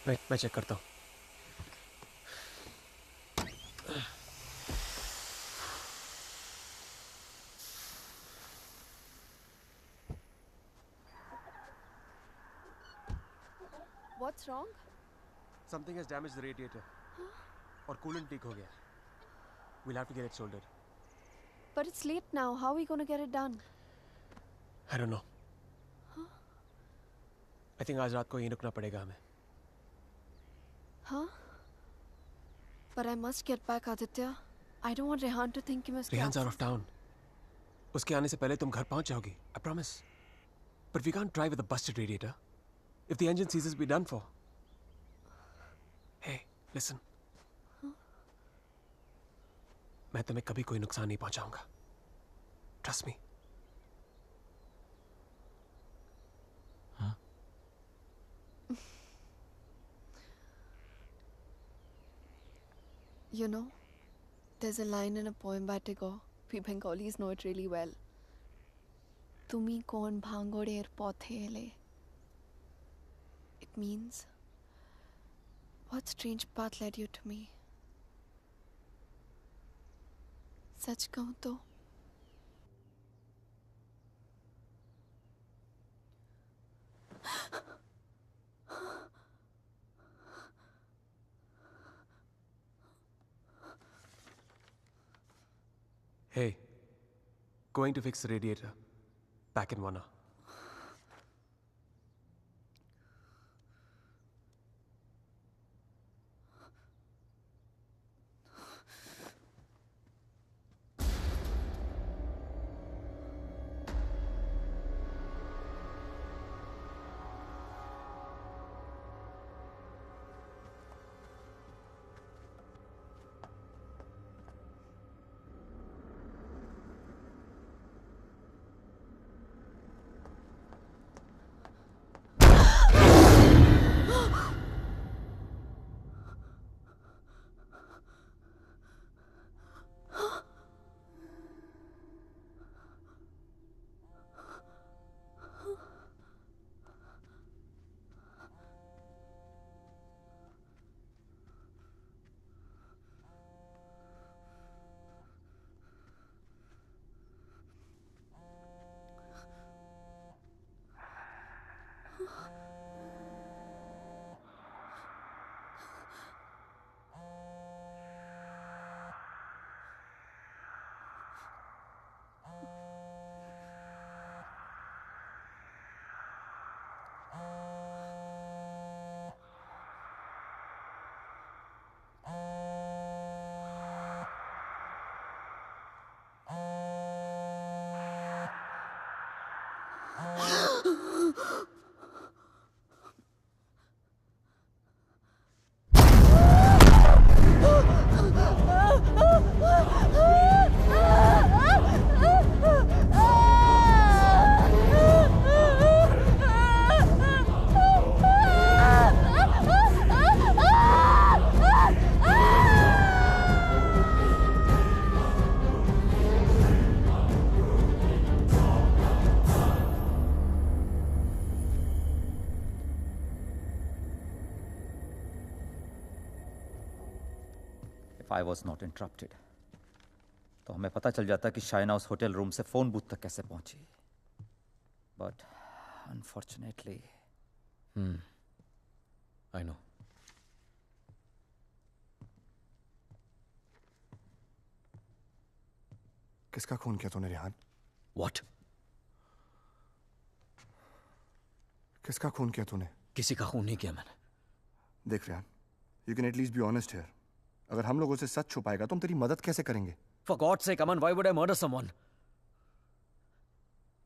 मैं चेक करता हूँ. What's wrong? Something has damaged the radiator. और coolant leak हो गया. We'll have to get it soldered. But it's late now. How are we going to get it done? I don't know. I think आज रात को यहीं रुकना पड़ेगा हमें. Huh? But I must get back, Aditya. I don't want Rehan to think कि मैं उसके Rehan's out of town. उसके आने से पहले तुम घर पहुंच जाओगी. I promise. But we can't drive with a busted radiator. If the engine seizes, we're done for. Hey, listen. मैं तुम्हें कभी कोई नुकसान नहीं पहुंचाऊंगा. Trust me. हाँ? You know, there's a line in a poem by Tagore. We Bengalis know it really well. Tumi kon bhangoder pothele. It means, what strange path led you to me? सच कहूं तो Hey, going to fix the radiator. Back in 1 hour. If I was not interrupted, तो हमें पता चल जाता कि शाइना उस hotel room से फोन बूथ तक कैसे पहुंची. But unfortunately, I know. किसका खून किया तूने रेहान? What? किसका खून किया तूने? किसी का खून नहीं किया मैंने. देख Rehan, you can at least be honest here. अगर हम लोगों से सच छुपाएगा तो हम तेरी मदद कैसे करेंगे? For God's sake, Aman, why would I murder someone?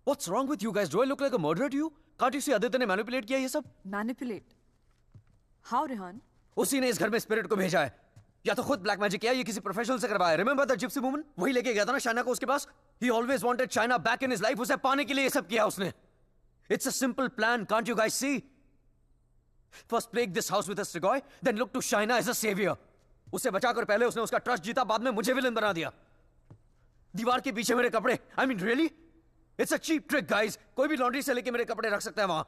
What's wrong with you guys? Do I look like a murderer to you? Can't you see Aditya ने manipulate किया ये सब? Manipulate? How, Rehan? उसी ने इस घर में स्पिरिट को भेजा है. या तो खुद ब्लैक मैजिक किया, ये किसी प्रोफेशनल से करवाया. Remember that gypsy woman? वही लेके गया था ना शाइना को उसके पास. He always wanted Shaina back in his life. उसे पाने के लिए ये सब किया उसने. It's a simple plan. Can't you guys see? First plague this house with a Strigoi, then look to Shaina as a savior. उसे बचाकर पहले उसने उसका ट्रस्ट जीता, बाद में मुझे विलन बना दिया. दीवार के पीछे मेरे कपड़े. I mean, really? It's a cheap trick, guys. कोई भी लॉन्ड्री से लेके मेरे कपड़े रख सकता है वहां.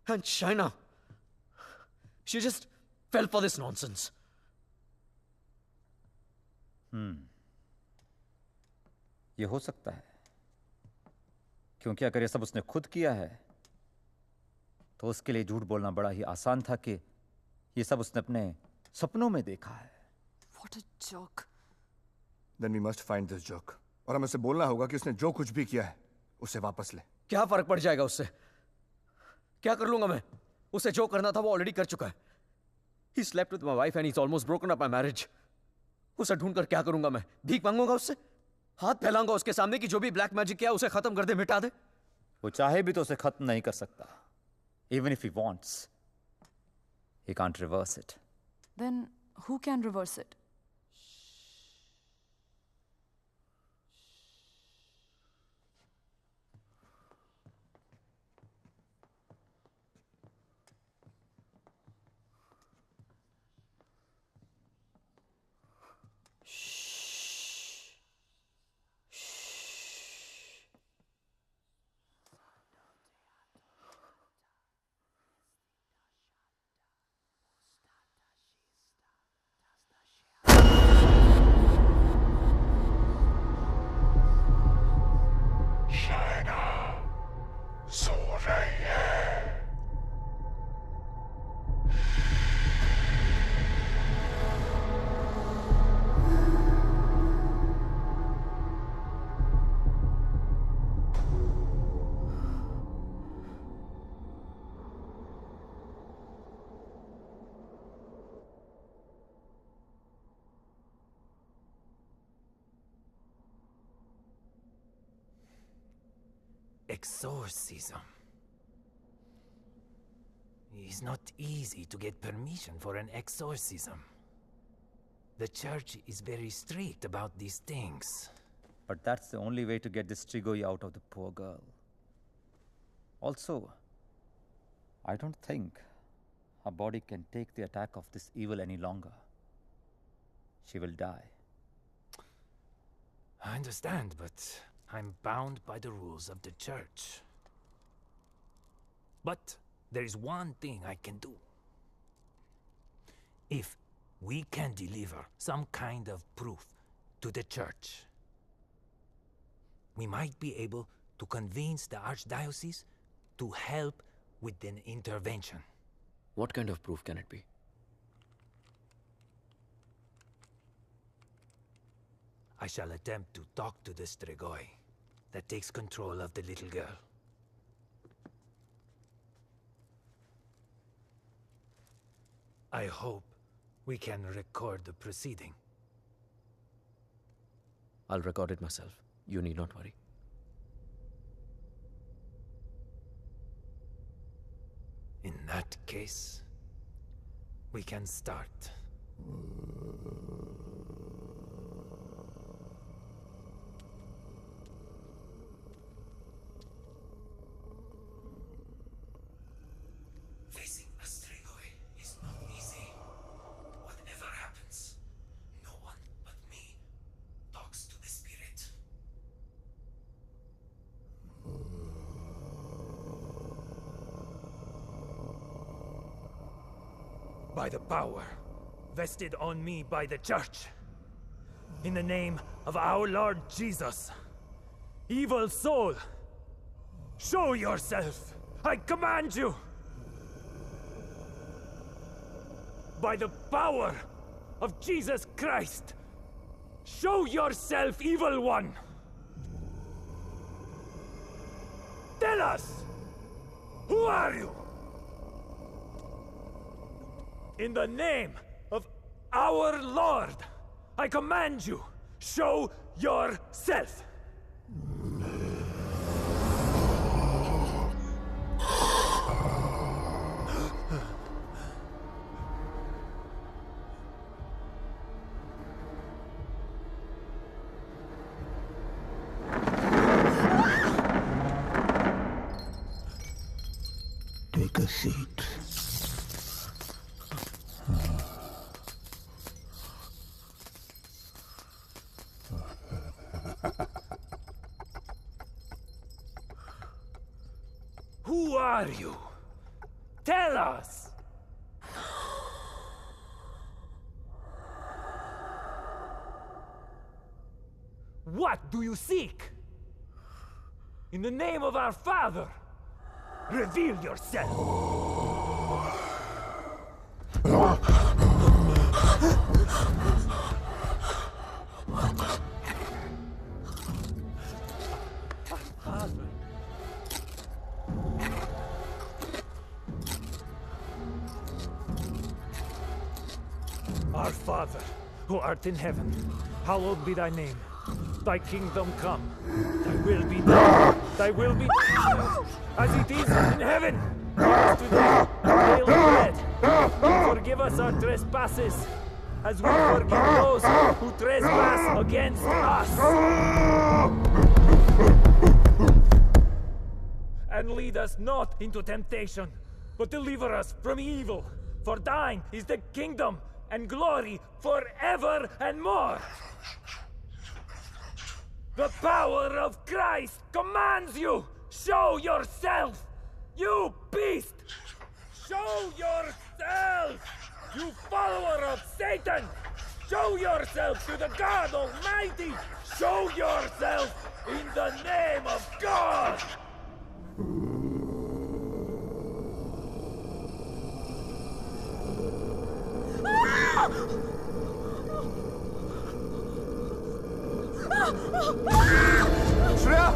And Shaina, she just fell for this nonsense. ये हो सकता है, क्योंकि अगर ये सब उसने खुद किया है तो उसके लिए झूठ बोलना बड़ा ही आसान था कि ये सब उसने अपने सपनों में देखा है. What a joke. Then we must find this joke. और हमें उसे बोलना होगा कि उसने जो कुछ भी किया है उसे वापस ले. क्या फर्क पड़ जाएगा उससे? क्या कर लूंगा मैं? उसे जो करना था वो ऑलरेडी कर चुका है. He slept with my wife and he's almost broken up my marriage. उसे ढूंढकर क्या करूंगा मैं? भीख मांगूंगा उससे? हाथ फैलाऊंगा उसके सामने कि जो भी ब्लैक मैजिक किया उसे खत्म कर दे, मिटा दे? वो चाहे भी तो उसे खत्म नहीं कर सकता. Even if he wants, he can't reverse it. Then who can reverse it? Exorcism. It's not easy to get permission for an exorcism. The church is very strict about these things. But that's the only way to get this Strigoi out of the poor girl. Also, I don't think her body can take the attack of this evil any longer. She will die. I understand, but I'm bound by the rules of the church. But there is one thing I can do. If we can deliver some kind of proof to the church, we might be able to convince the archdiocese to help with an intervention. What kind of proof can it be? I shall attempt to talk to the Strigoi that takes control of the little girl. I hope we can record the proceeding. I'll record it myself. You need not worry. In that case, we can start. Facing a Strigoi is not easy. Whatever happens, no one but me talks to the spirit. By the power vested on me by the church, in the name of our Lord Jesus, evil soul, show yourself! I command you! By the power of Jesus Christ, show yourself, evil one! Tell us! Who are you? In the name of our Lord, I command you, show yourself! Take a a seat. Who are you? Tell us! What do you seek? In the name of our Father, reveal yourself! Our Father, who art in heaven, hallowed be thy name. Thy kingdom come. Thy will be done. Thy will be done as it is in heaven. Give us today our daily bread. And forgive us our trespasses, as we forgive those who trespass against us. And lead us not into temptation, but deliver us from evil. For thine is the kingdom and glory forever and more. The power of Christ commands you! Show yourself! You beast! Show yourself! You follower of Satan! Show yourself to the God Almighty! Show yourself in the name of God! Shreya!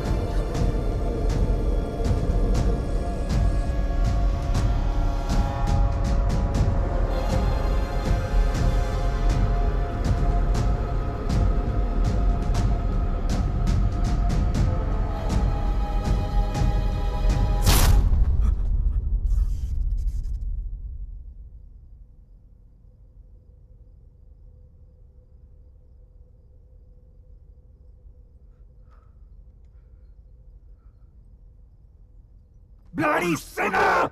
Bloody sinner!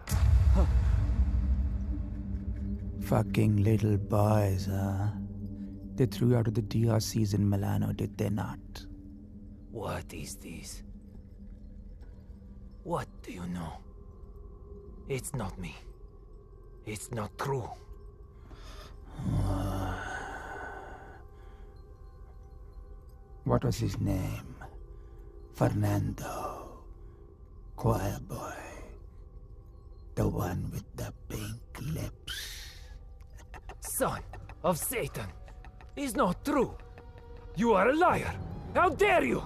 Fucking little boys, huh? They threw you out of the DRCs in Milano, did they not? What is this? What do you know? It's not me. It's not true. What was his name? Fernando. Choir boy. The one with the pink lips. Son of Satan. It's not true. You are a liar. How dare you?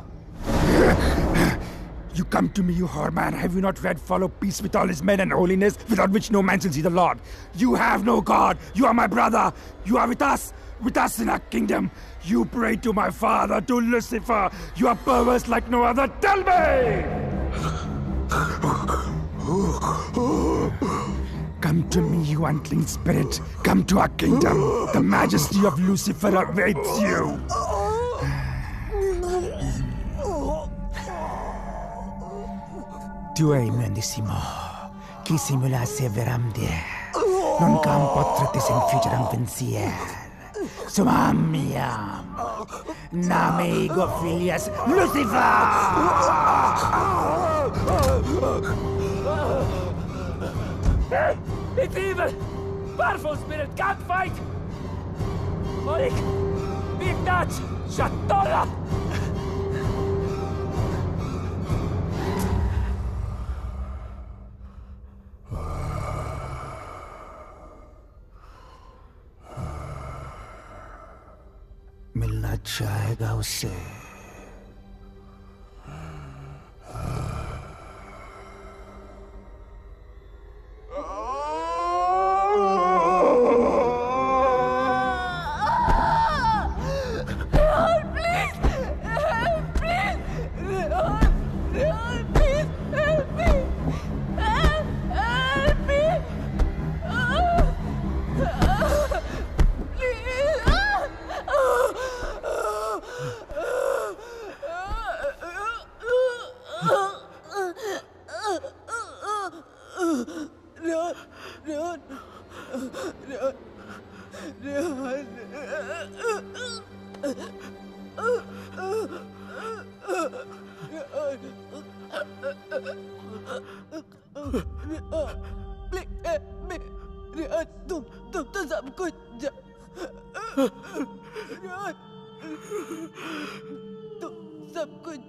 You come to me, you whoreman. Have you not read follow peace with all his men and holiness, without which no man shall see the Lord? You have no God. You are my brother. You are with us in our kingdom. You pray to my father, to Lucifer. You are perverse like no other. Tell me! Come to me, you unclean spirit. Come to our kingdom. The majesty of Lucifer awaits you. Tu hai mendissimo, chi simula severamde, non campo tratis in futuram pensier. Sumamiam, name ego filias Lucifer! It's evil! Powerful spirit can't fight! Orik! Big Dutch! Shatola! मिलना चाहेगा उससे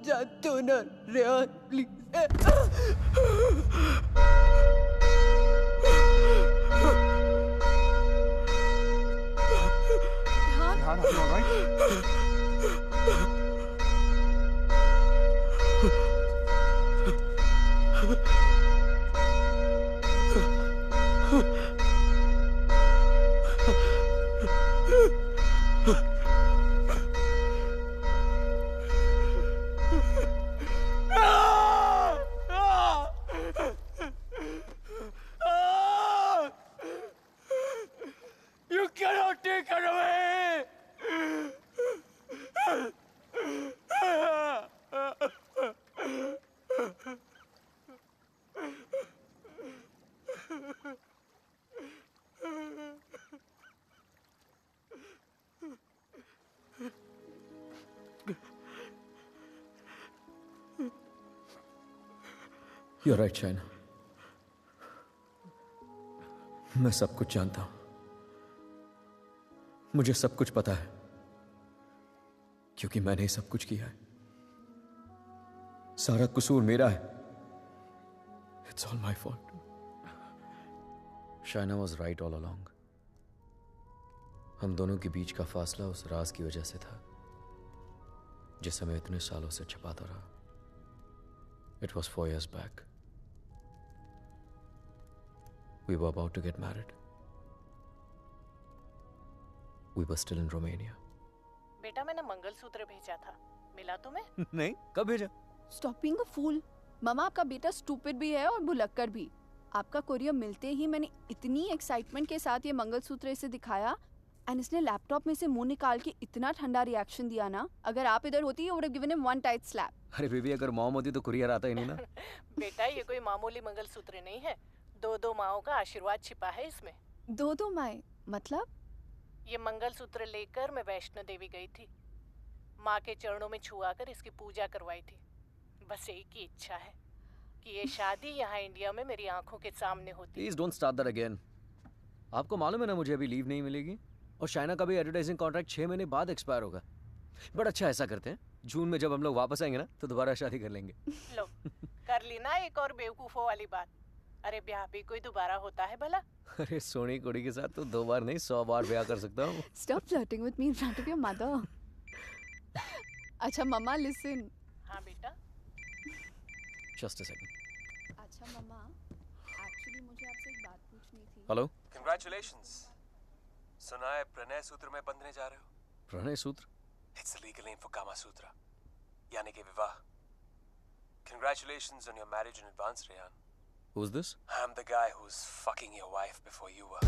जानते हो ना Rehan please. Rehan, are you all right? You cannot take her away! You're right, Shaina. मैं सब कुछ जानता हूं। मुझे सब कुछ पता है क्योंकि मैंने ही सब कुछ किया है। सारा कसूर मेरा है। It's all my fault. Shaina was right all along. हम दोनों के बीच का फासला उस राज की वजह से था जिसे मैं इतने सालों से छिपाता रहा। It was 4 years back. We were about to get married. We were still in Romania. बेटा मैंने मंगलसूत्र भेजा था, मिला तुम्हें? नहीं, कब भेजा? Stop being a fool. मामा आपका बेटा स्टूपिड भी है और भुलक्कड़ भी। आपका कोरियर मिलते ही मैंने इतनी एक्साइटमेंट के साथ ये मंगलसूत्र इसे दिखाया एंड इसने लैपटॉप में से मुंह निकाल के इतना ठंडा रिएक्शन दिया ना, अगर आप इधर होती you would have given him one tight slap. अरे बेबी, अगर मॉम होती तो कुरियर आता ही नहीं ना। बेटा ये कोई मामूली मंगलसूत्र नहीं है, 2 माओं का आशीर्वाद छिपा है इसमें। 2 माएं मतलब? ये मंगलसूत्र लेकर मैं वैष्णो देवी गई थी, माँ के चरणों में छुआ कर इसकी पूजा करवाई थी। बस एक ही इच्छा है कि ये शादी यहाँ इंडिया में मेरी आंखों के सामने होती। Please don't start that again. आपको मालूम है ना मुझे अभी लीव नहीं मिलेगी और शाइना का भी एडवर्टाइजिंग कॉन्ट्रैक्ट 6 महीने बाद एक्सपायर होगा। बट अच्छा ऐसा करते हैं, जून में जब हम लोग वापस आएंगे ना तो दोबारा शादी कर लेंगे। लो कर ली ना एक और बेवकूफों वाली बात। अरे ब्याह भी कोई दोबारा होता है भला? अरे सोनी कुड़ी के साथ तो 2 बार नहीं 100 बार ब्याह कर सकता हूँ। Stop flirting with me in front of your mother. अच्छा मम्मा listen. हाँ बेटा। Just a second. अच्छा मम्मा, एक्चुअली मुझे आपसे एक बात पूछनी थी। हेलो। Congratulations. सुना है प्रणय सूत्र में बंधने जा रहे हो? प्रणय सूत्र? It's the legal name for Kama Sutra, यानी कि विवाह। Congratulations on your marriage in advance, Rehan. Who's this? I'm the guy who's fucking your wife before you were.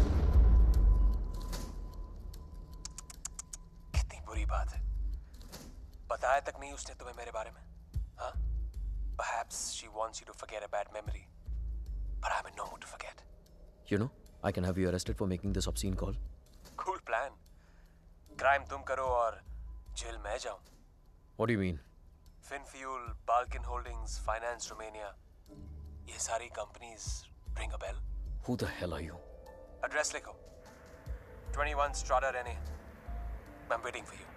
कितनी बुरी बात है। बताया तक नहीं उसने तुम्हें मेरे बारे में, हाँ? Perhaps she wants you to forget a bad memory, but I'm in no mood to forget. You know, I can have you arrested for making this obscene call. Cool plan. Crime तुम करो और jail मैं जाऊं। What do you mean? Finfuel, Balkan Holdings, Finance Romania, ये सारी companies ring a bell? Who the hell are you? Address लिखो। 21 Strada Rene. I'm waiting for you.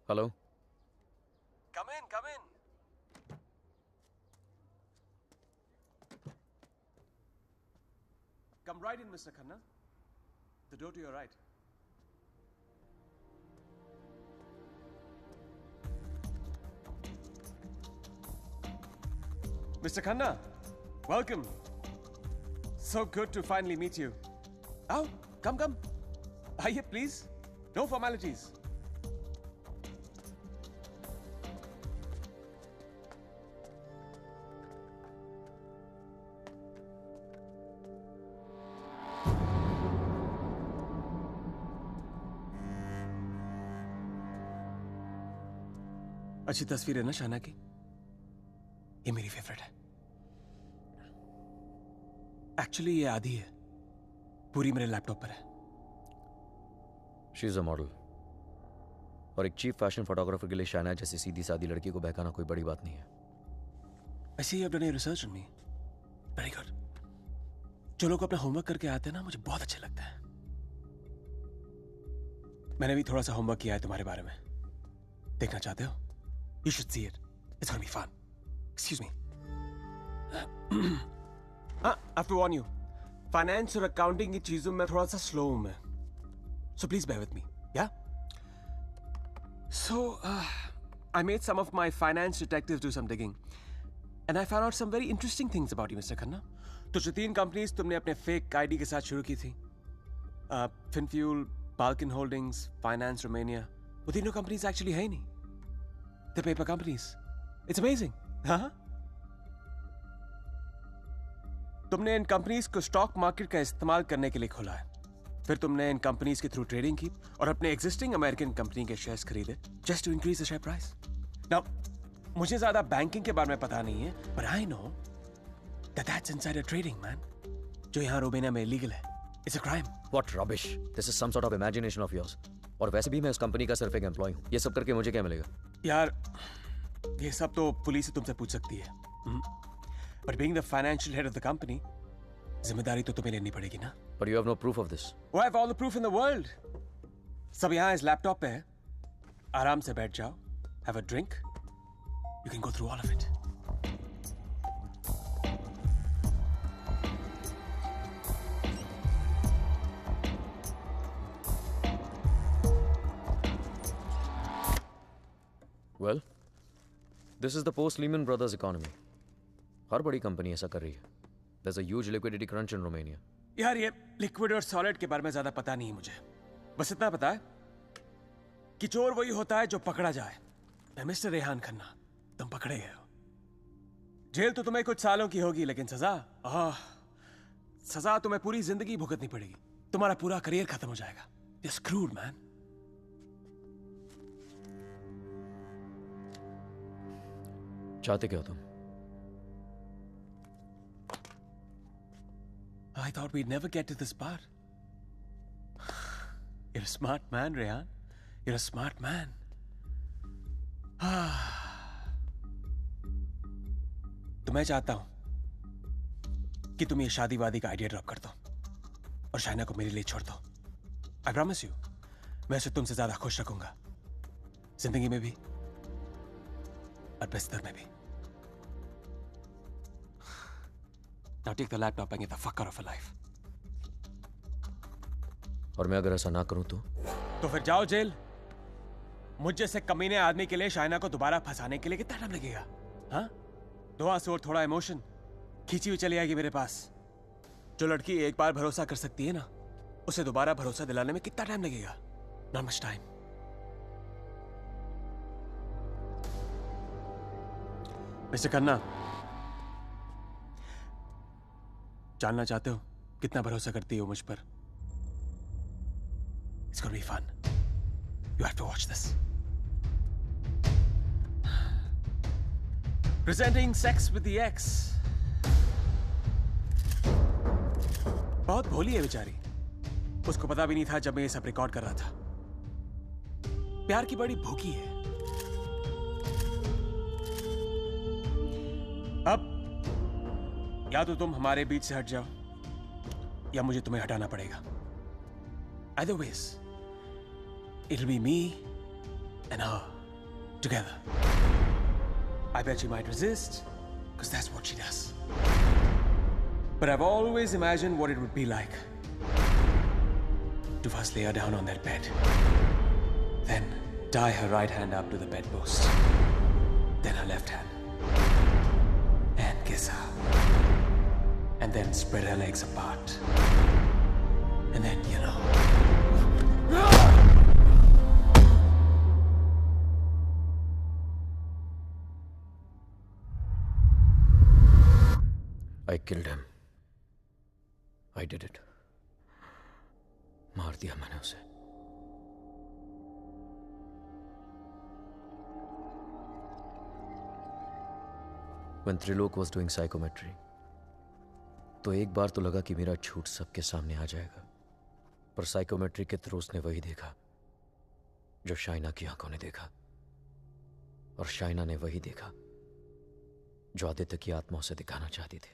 Hello? Come in, come in. Come right in, Mr. Khanna. The door to your right. Mr. Khanna, welcome. So good to finally meet you. Oh, come. Aye, please. No formalities. अच्छी तस्वीर है ना शाना की? ये मेरी favourite है। Actually ये आधी है, पूरी मेरे लैपटॉप पर है। She is a model. और एक चीफ फैशन फोटोग्राफर के लिए शाना जैसी सीधी सादी लड़की को बहकाना कोई बड़ी बात नहीं है। I see you have done your research on me. Very good. जो लोग अपना होमवर्क करके आते हैं ना, मुझे बहुत अच्छा लगता है. मैंने भी थोड़ा सा होमवर्क किया है तुम्हारे बारे में. देखना चाहते हो? You should see it. It's gonna be fun. Excuse me. I have to warn you. Finance और accounting की चीजों में थोड़ा सा slow हूँ मैं. So please bear with me. Yeah? So, I made some of my finance detectives do some digging. And I found out some very interesting things about you, Mr. Khanna. तो जो 3 companies तुमने अपने fake ID के साथ शुरू की थी, Finfuel, Balkan Holdings, Finance Romania, वो तीनों कंपनीज एक्चुअली है ही नहीं. The paper companies. It's amazing. हाँ, तुमने इन कंपनीज को स्टॉक मार्केट का इस्तेमाल करने के लिए खोला है. फिर तुमने इन कंपनीज के थ्रू ट्रेडिंग की और अपने एग्जिस्टिंग अमेरिकन कंपनी के शेयर्स खरीदे just to increase the share price. Now मुझे ज्यादा बैंकिंग के बारे में पता नहीं है, but I no that's insider trading, man. जो यहाँ रोमानिया में illegal है. It's a crime. What rubbish! This is some sort of imagination of yours. और वैसे भी मैं उस कंपनी का सिर्फ एक एम्प्लॉय हूँ. ये सब करके मुझे क्या मिलेगा? यार, ये सब तो पुलिस तुमसे पूछ सकती है. But being the financial head of the company, जिम्मेदारी तो तुम्हें लेनी पड़ेगी ना. But you have no proof of this. Oh, I have all the proof in the world. सब यहाँ इस लैपटॉप पे है. आराम से बैठ जाओ. Have a drink. You can go through all of it. Well, this is the post-Lehman Brothers economy. हर बड़ी कंपनी ऐसा कर रही है. There's a huge liquidity crunch in Romania. यार ये लिक्विड और सॉलिड के बारे में ज्यादा पता नहीं है मुझे. बस इतना पता है कि चोर वही होता है जो पकड़ा जाए. मैं मिस्टर रेहान खन्ना, तुम पकड़े गए हो. जेल तो तुम्हें कुछ सालों की होगी, लेकिन सजा तुम्हें पूरी जिंदगी भुगतनी पड़ेगी. तुम्हारा पूरा करियर खत्म हो जाएगा. You're screwed, man. चाहते क्या हो तुम? I thought we'd never get to this part. You're a smart man, Rehan. You're a smart man. तो मैं चाहता हूं कि तुम ये शादी वादी का आइडिया ड्रॉप कर दो और शाइना को मेरे लिए छोड़ दो. I promise you, मैं उसे तुमसे ज्यादा खुश रखूंगा, जिंदगी में भी और बिस्तर में भी. Now take the laptop and get the fuck out of her life. और मैं अगर ऐसा ना करूं तो फिर जाओ जेल. मुझ जैसे कमीने आदमी के लिए शाइना को दोबारा फंसाने के लिए कितना टाइम लगेगा? हाँ, 2 आंसू और थोड़ा इमोशन खींची हुई चली आएगी मेरे पास. जो लड़की एक बार भरोसा कर सकती है ना, उसे दोबारा भरोसा दिलाने में कितना टाइम लगेगा? Not much time. Mister Khanna, जानना चाहते हो कितना भरोसा करती हो मुझ पर? It's gonna be fun. You have to watch this. Presenting Sex with the Ex. बहुत भोली है बेचारी. उसको पता भी नहीं था जब मैं ये सब रिकॉर्ड कर रहा था. प्यार की बड़ी भूखी है. अब या तो तुम हमारे बीच से हट जाओ या मुझे तुम्हें हटाना पड़ेगा. Either ways, it'll be me and her together. I bet she might resist, because that's what she does. But I've always imagined what it would be like to first lay her down on that bed, then tie her right hand up to the bedpost, then her left hand, and kiss her. And then spread her legs apart. And then, you know. I killed him. I did it. मार दिया मैंने उसे. When Trilok was doing psychometry, तो एक बार तो लगा कि मेरा झूठ सबके सामने आ जाएगा, पर साइकोमेट्री के थ्रू उसने वही देखा जो शाइना की आंखों ने देखा, और शाइना ने वही देखा जो आदित्य की आत्मा उसे दिखाना चाहती थी।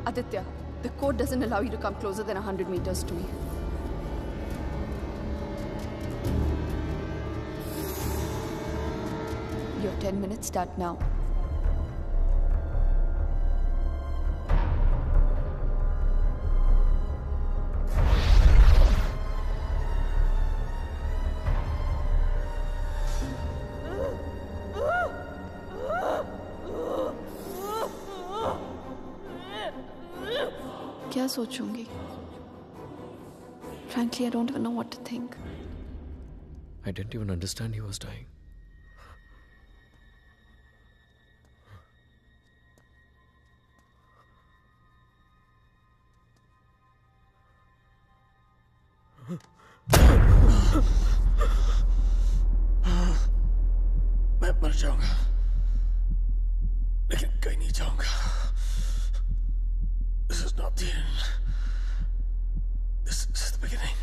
Aditya, the code doesn't allow you to come closer than 100 meters to me. Your 10 minutes start now. क्या सोचूंगी? Frankly, I don't even know what to think. I didn't even understand he was dying. मैं मर जाऊंगा, लेकिन कहीं नहीं जाऊंगा। This is not the end. This is the beginning.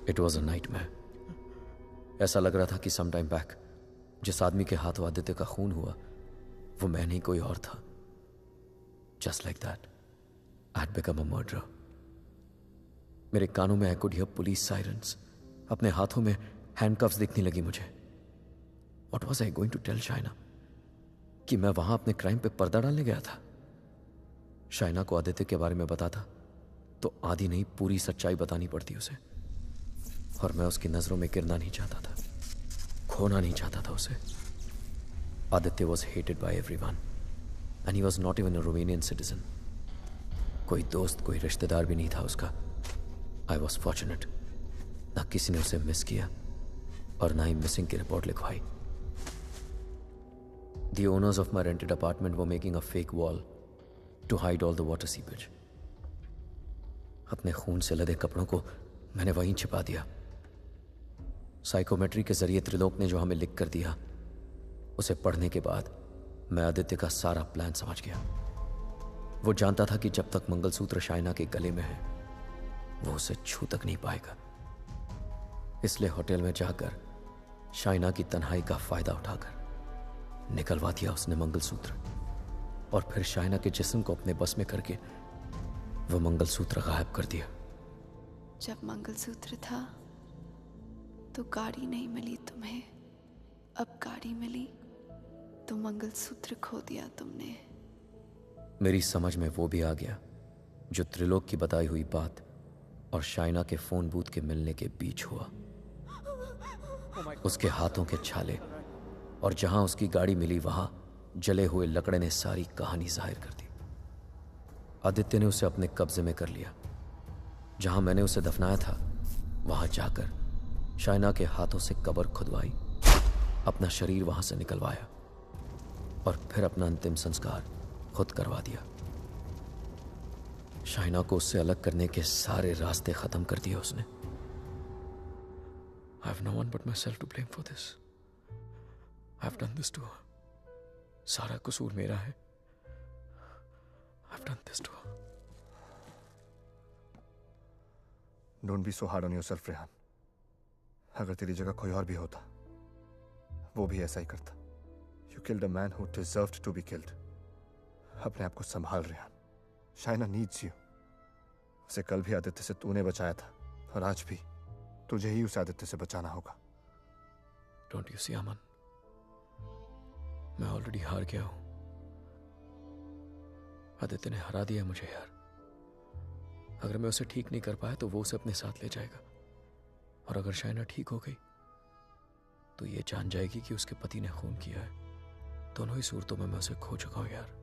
It was a nightmare. ऐसा लग रहा था कि some time back जिस आदमी के हाथों आदित्य का खून हुआ वो मैं नहीं कोई और था। Just like that, I had become a murderer. मेरे कानों में I could hear police sirens. अपने हाथों में handcuffs दिखने लगी मुझे। What was I going to tell Shaina? कि मैं वहां अपने क्राइम पे पर्दा डालने गया था। शाइना को आदित्य के बारे में बताता तो आधी नहीं पूरी सच्चाई बतानी पड़ती उसे, और मैं उसकी नजरों में गिरना नहीं चाहता था, खोना नहीं चाहता था उसे। Aditya was hated by everyone and he was not even a Romanian citizen. कोई दोस्त कोई रिश्तेदार भी नहीं था उसका। I was fortunate. ना किसी ने उसे मिस किया और ना ही मिसिंग की रिपोर्ट लिखवाई। The owners of my rented apartment were making a fake wall to hide all the water seepage. अपने खून से लदे कपड़ों को मैंने वहीं छिपा दिया। साइकोमेट्री के जरिए त्रिलोक ने जो हमें लिख कर दिया उसे पढ़ने के बाद मैं आदित्य का सारा प्लान समझ गया। वो जानता था कि जब तक मंगलसूत्र शाइना के गले में है वो उसे छू तक नहीं पाएगा। इसलिए होटल में जाकर शाइना की तन्हाई का फायदा उठाकर निकलवा दिया उसने मंगलसूत्र, और फिर शाइना के जिस्म को अपने बस में करके वो मंगलसूत्र गायब कर दिया। जब मंगलसूत्र था तो गाड़ी नहीं मिली तुम्हें, अब गाड़ी मिली तो मंगलसूत्र खो दिया तुमने। मेरी समझ में वो भी आ गया जो त्रिलोक की बताई हुई बात और शाइना के फोन बूथ के मिलने के बीच हुआ। उसके हाथों के छाले और जहां उसकी गाड़ी मिली वहां जले हुए लकड़े ने सारी कहानी जाहिर कर दी। आदित्य ने उसे अपने कब्जे में कर लिया। जहां मैंने उसे दफनाया था वहां जाकर शाइना के हाथों से कब्र खुदवाई, अपना शरीर वहां से निकलवाया और फिर अपना अंतिम संस्कार खुद करवा दिया। शाइना को उससे अलग करने के सारे रास्ते खत्म कर दिए उसने। I have no one but myself to blame for this. I have done this to her. सारा कसूर मेरा है। I have done this to her. Don't be so hard on yourself, Rehan. अगर तेरी जगह कोई और भी होता वो भी ऐसा ही करता। You killed a man who deserved to be killed. अपने आप को संभाल रेहान। Shaina needs you. उसे कल भी आदित्य से तूने बचाया था और आज भी तुझे ही उसे आदित्य से बचाना होगा। Don't you see, अमन? मैं ऑलरेडी हार गया हूं। आदित्य ने हरा दिया मुझे यार। अगर मैं उसे ठीक नहीं कर पाया तो वो उसे अपने साथ ले जाएगा, और अगर शाइना ठीक हो गई तो ये जान जाएगी कि उसके पति ने खून किया है। दोनों ही सूरतों में मैं उसे खो चुका हूं यार।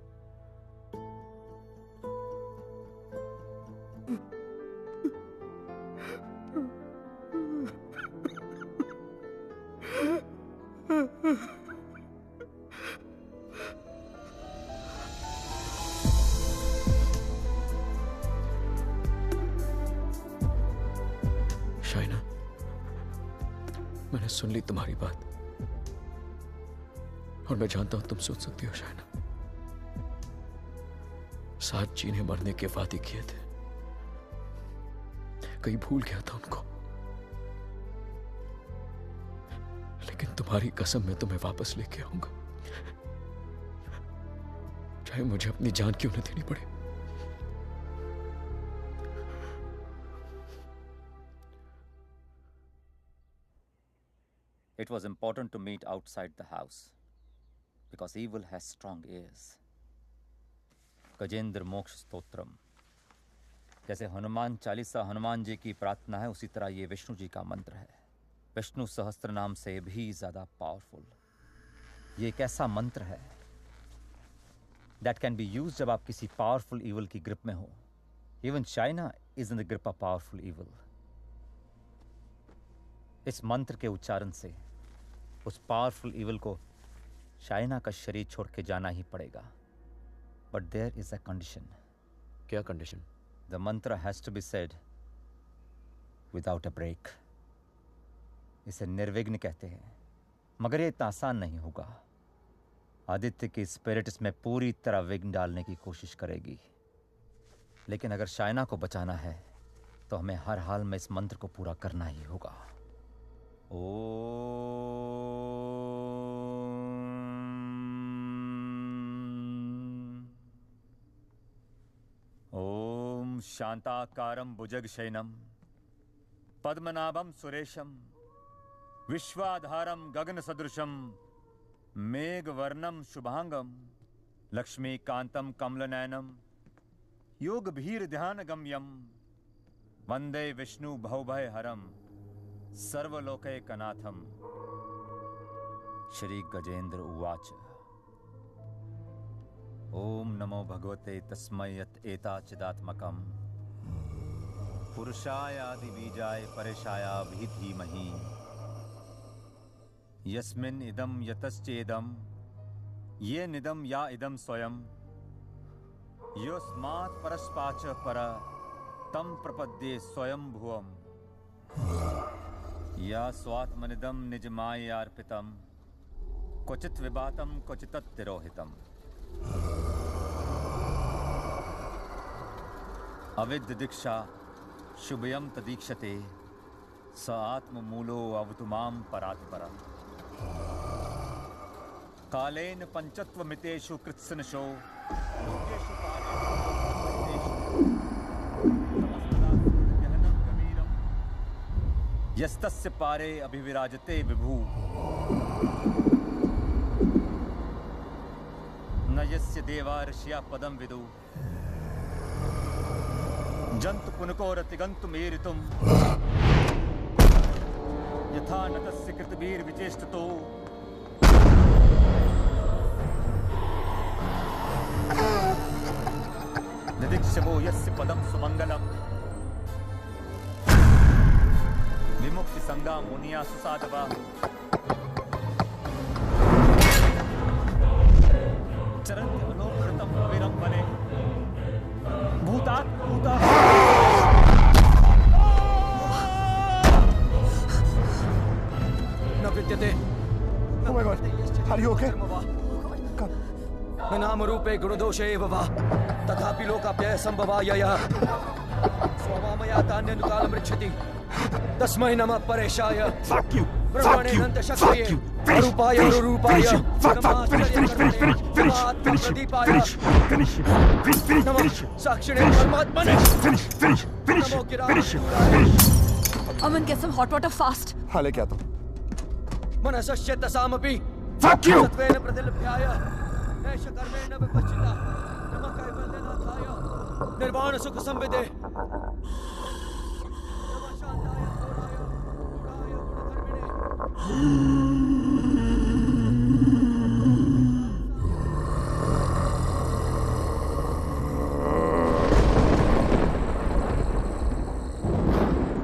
शाइना, मैंने सुन ली तुम्हारी बात और मैं जानता हूं तुम सोच सकती हो शाइना। साथ जीने मरने के वादे किए थे, कहीं भूल गया था उनको। लेकिन तुम्हारी कसम मैं तुम्हें वापस लेके आऊंगा, चाहे मुझे अपनी जान क्यों न देनी पड़े। It was important to meet outside the house because evil has strong ears. Gajendra मोक्ष स्तोत्रम, जैसे हनुमान चालीसा हनुमान जी की प्रार्थना है, उसी तरह ये विष्णु जी का मंत्र है। विष्णु सहस्त्र नाम से भी ज्यादा पावरफुल। ये एक ऐसा मंत्र है that can be used जब आप किसी पावरफुल evil की ग्रिप में हो। Even China is in the grip of powerful evil. इस मंत्र के उच्चारण से उस पावरफुल इविल को चाइना का शरीर छोड़ के जाना ही पड़ेगा। But there is a condition. क्या condition? The mantra has to be said without a break. इसे निर्विघ्न कहते हैं, मगर ये इतना आसान नहीं होगा। आदित्य की स्पिरिट इसमें पूरी तरह विघ्न डालने की कोशिश करेगी, लेकिन अगर चाइना को बचाना है तो हमें हर हाल में इस मंत्र को पूरा करना ही होगा। ओम शांताकारं भुजगशयनं पद्मनाभं सुरेशं विश्वाधारं गगनसदृशं मेघवर्णं शुभांगं लक्ष्मीकान्तं कमलनयनं योगभीर्ध्यानगम्यं वंदे विष्णु भवभयहरं सर्वलोकैकनाथं। श्री गजेंद्र उवाच। ओम नमो भगवते तस्मै यत् एताचिदात्मकं पुरुषाय आदिबीजाय परेशाय धीमहि यस्मिन् इदं यतश्चेदं ये निदं या इदं स्वयं योस्मात् परस्पाच पर तं प्रपद्ये स्वयं भुवम् या स्वात्मनिदं निजमायार्पितं क्वचित् विभातं क्वचित् तिरोहितम्। अविद्य दीक्षा शुभयं तदीक्षते स आत्ममूलो अवतु मां परात्परम्। कालेन पंचत्वमितेषु कृत्सनशो लोकेषु यस्तस्य पारे अभिविराजते विभु न यस्य देवा ऋषिया पदं विदु जन्तु पुनकोरतिगन्तुमेरितुम् यथा न तस्य कृतभिर्विचेष्टतो निदीक्षवो यस्य पदं सुमंगलम् विमुक्ति संगा मुनिया सुसाधवा चरन्ति अलोकृतं अविरं वने भूतात् भूता। न विद्यते। Oh my God, are you okay? न नाम रूपे गुणदोषे एव वा तथापि लोकाप्यय संभवायया स्वभामया तान्यनुकालं रक्षति तस्मै नमः परेशाय। Fuck you. Fuck you. Fuck you. Arupaaya anurupaaya. Finish. Sakshine Paramatmane. Finish. Aman, get some hot water fast. हाँ लेके आता हूँ। मनसस्य तसामपि। Fuck you. सत्वेन प्रतिलभ्याय ऐश कर्मेण विपश्चिता नमः कैवल्यनाथाय निर्वाण सुख संविदे नमः शांताय घोराय गुणधर्मिणे।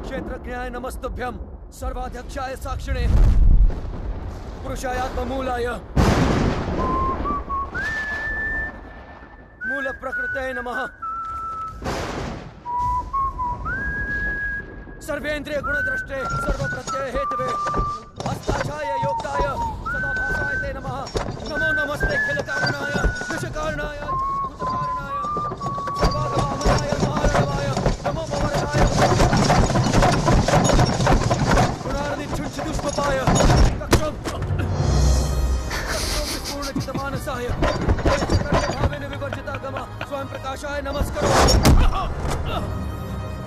क्षेत्रज्ञाय नमस्तुभ्यं सर्वाध्यक्षाय साक्षिणे पुरुषाय आत्ममूलाय मूल प्रकृते नमः। सर्वेन्द्रिय गुणद्रष्टे सर्वप्रत्यय हेतवे अस्ताक्षाय योक्ताय सदाभासाय ते नमः। नमो नमस्ते खिल कारणाय निष्कारणाय भूतकारणाय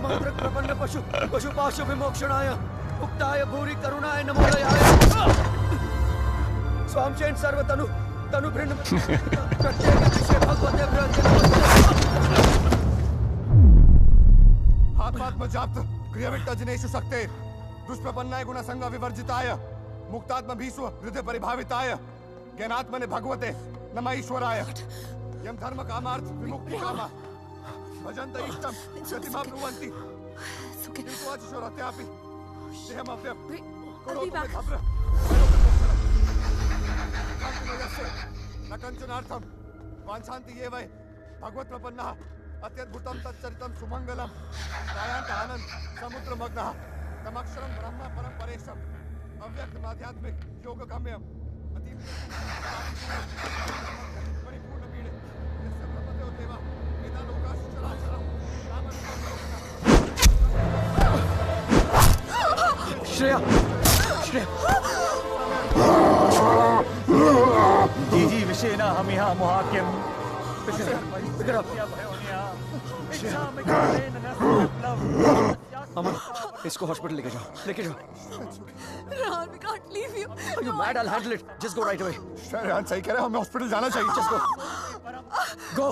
मंत्र प्रपन्न पशु पशुपाशु विमोक्षणाय मुक्ताय भूरि करुणाय नमो दयाय स्वामचेन सर्वतनु तनु भृंड प्रत्येक विषय भगवते ब्रह्म आत्मात्मजाप्त क्रियाविट्ट जनेषु शक्ते दुष्प्रपन्नाय गुणसंग विवर्जिताय मुक्तात्म भीष्व हृदय परिभाविताय ज्ञानात्मने भगवते नमः ईश्वराय यम धर्म कामार्थ विमुक्ति कामा भजन्त इष्टम गतिमा ब्रुवन्ति किन्तु अचिशोरत्यापि देहमव्यं करोतु मे भद्र न कंचनार्थम वाञ्छन्ति ये वै भगवत् प्रपन्नः अत्यद्भुतं तच्चरितं सुमंगलम दायान्त आनंद समुद्रमग्नः तमक्षरं ब्रह्म परम परेशम अव्यक्तम आध्यात्मिक योग गम्यम अतीव परिपूर्ण पीड़े यस्य ब्रह्मदेव देवा वेदा लोकाश्च चराचरम् श्रेया जी विषेना हम यहाँ मोहाक्यम अमन, इसको हॉस्पिटल लेके जाओ, लेके जाओ। Rehan, we can't leave you. Are you mad? I'll handle it. Just go right away. Rehan सही कह रहे हैं, हमें हॉस्पिटल जाना चाहिए। Just go. Go.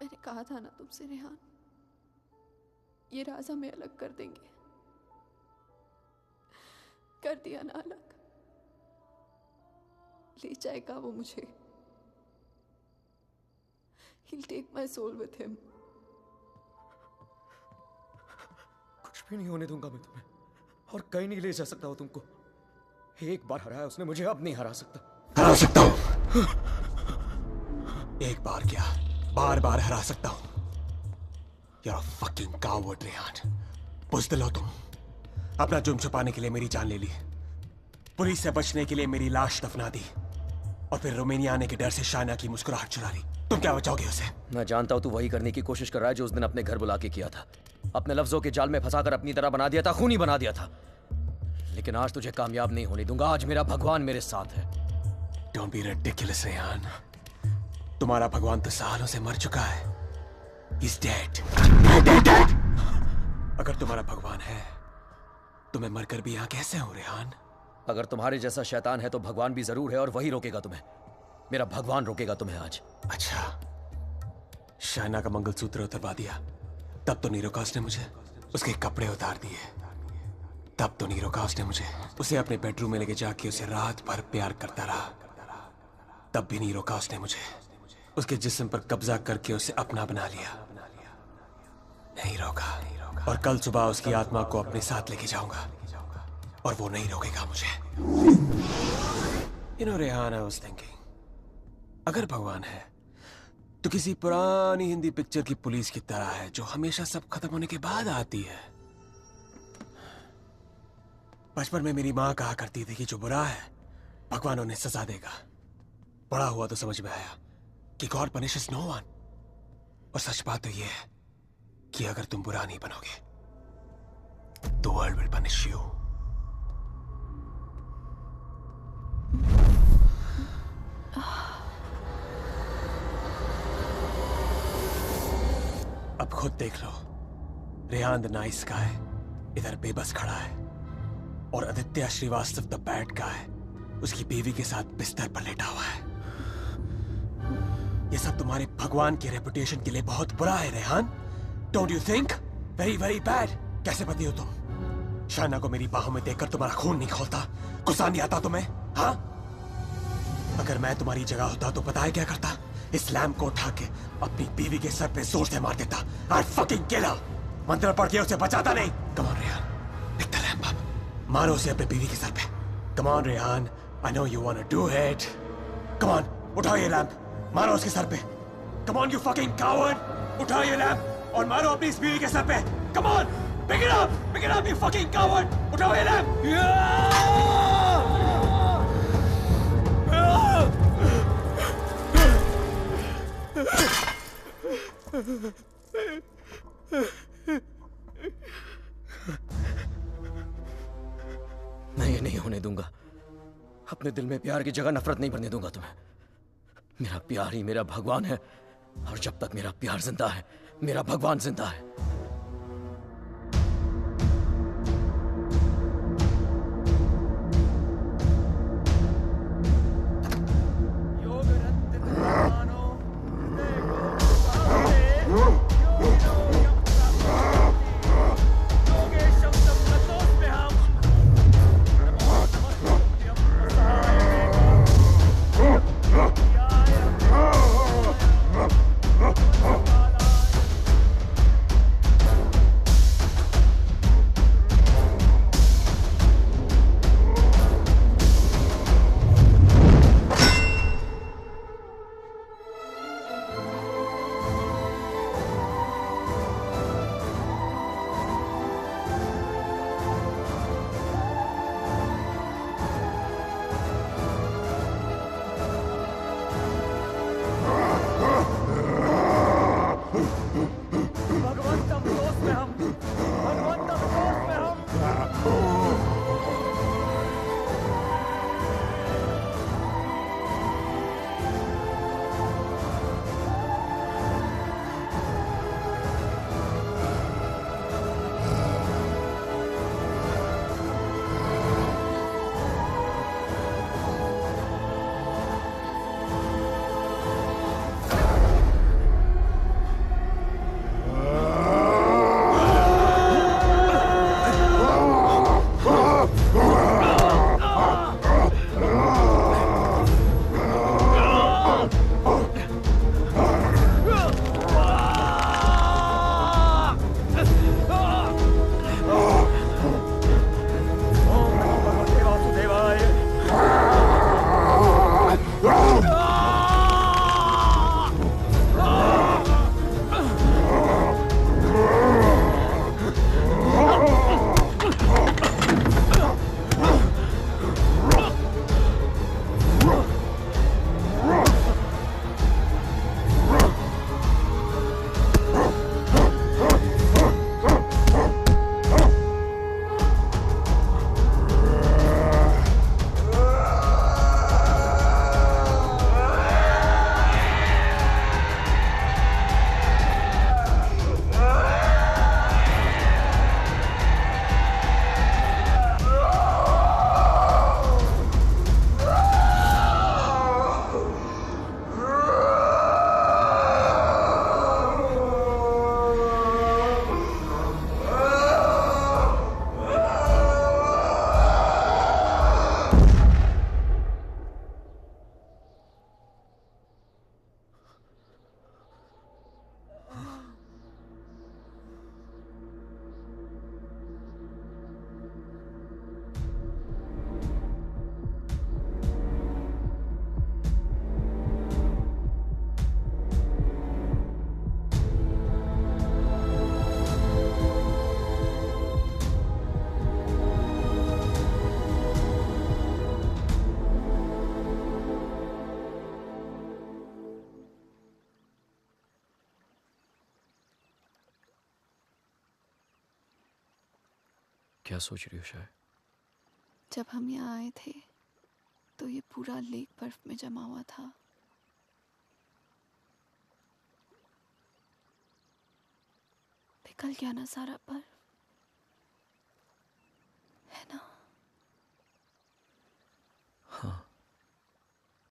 मैंने कहा था ना तुमसे रेहान, ये राज हमें अलग कर देंगे। कर दिया ना अलग। ले जाएगा वो मुझे। He'll take my soul with him. कुछ भी नहीं होने दूंगा मैं तुम्हें, और कहीं नहीं ले जा सकता हो तुमको। एक बार हराया उसने मुझे, अब नहीं हरा सकता। हरा सकता हूँ। एक बार क्या, बार बार हरा सकता हूं। You're a fucking coward, Rehan. बुज़दिल हो तुम। अपना जुर्म छुपाने के लिए मेरी जान ले ली, पुलिस से बचने के लिए मेरी लाश दफना दी, और फिर रोमानिया आने के डर से शायना की मुस्कुराहट चुरा ली। तुम क्या बचाओगे उसे? मैं जानता हूं तू वही करने की कोशिश कर रहा है जो उस दिन अपने घर बुला के किया था। अपने लफ्जों के जाल में फंसाकर अपनी तरह बना दिया था, खूनी बना दिया था। लेकिन आज तुझे कामयाब नहीं होने दूंगा। आज मेरा भगवान मेरे साथ है। Don't be ridiculous, Rehan. तुम्हारा भगवान तो सालों से मर चुका है। He's dead. Dead. अगर तुम्हारा भगवान है तो मैं मरकर भी यहाँ कैसे हूँ, रेहान? अगर तुम्हारे जैसा शैतान है तो भगवान भी जरूर है, और वही रोकेगा तुम्हें। मेरा भगवान रोकेगा तुम्हें आज। अच्छा, शायना का मंगलसूत्र उतरवा दिया, तब तो नीरोकास ने मुझे उसके कपड़े उतार दिए। तब तो नीरोकास ने मुझे उसे अपने बेडरूम में लेके जाके उसे रात भर प्यार करता रहा। तब भी नीरोकास ने मुझे उसके जिस्म पर कब्जा करके उसे अपना बना लिया। नहीं रोका, और कल सुबह उसकी आत्मा को अपने साथ लेके जाऊंगा, और वो नहीं रोकेगा मुझे। You know, Rehan, I was thinking, अगर भगवान है तो किसी पुरानी हिंदी पिक्चर की पुलिस की तरह है, जो हमेशा सब खत्म होने के बाद आती है। बचपन में मेरी माँ कहा करती थी कि जो बुरा है भगवान उन्हें सजा देगा। बड़ा हुआ तो समझ में आया कि गॉड पनिशेस नो वन। और सच बात तो यह है कि अगर तुम बुरा नहीं बनोगे तो वर्ल्ड विल पनिश यू। अब खुद देख लो, रेहान द नाइस गाय इधर बेबस खड़ा है, और Aditya Shrivastava the bad guy उसकी बीवी के साथ बिस्तर पर लेटा हुआ है। ये सब तुम्हारे भगवान की रेपुटेशन के लिए बहुत बुरा है, Rehan. Don't you think? Very very bad. कैसे पति हो तुम? शायना को मेरी बाहों में देखकर तुम्हारा खून नहीं खौलता? गुस्सा नहीं आता तुम्हें? हाँ? अगर मैं तुम्हारी जगह होता तो पता है क्या करता? इस लैम्प को उठा के अपनी बीवी के सर पे जोर से मार देता। I'd fucking kill her! मंत्र पढ़ के उसे बचाता नहीं। Come on, Rehan, pick the lamp up. मारो उसे अपने बीवी के सर पे। Come on, Rehan, I know you wanna do it. Come on, उठाओ ये लैम्प, मारो उसके सर पे। Come on, you fucking coward! उठाओ ये लैम्प और मारो अपनी इस बीवी के सर पे। Come on, pick it up, you fucking coward! उठाओ ये लैम्प। मैं ये नहीं होने दूंगा। अपने दिल में प्यार की जगह नफरत नहीं भरने दूंगा तुम्हें। मेरा प्यार ही मेरा भगवान है, और जब तक मेरा प्यार जिंदा है, मेरा भगवान जिंदा है। क्या सोच रही हो शायद? जब हम यहाँ आए थे तो ये पूरा लेक बर्फ में जमा हुआ था। पिघल गया ना सारा बर्फ।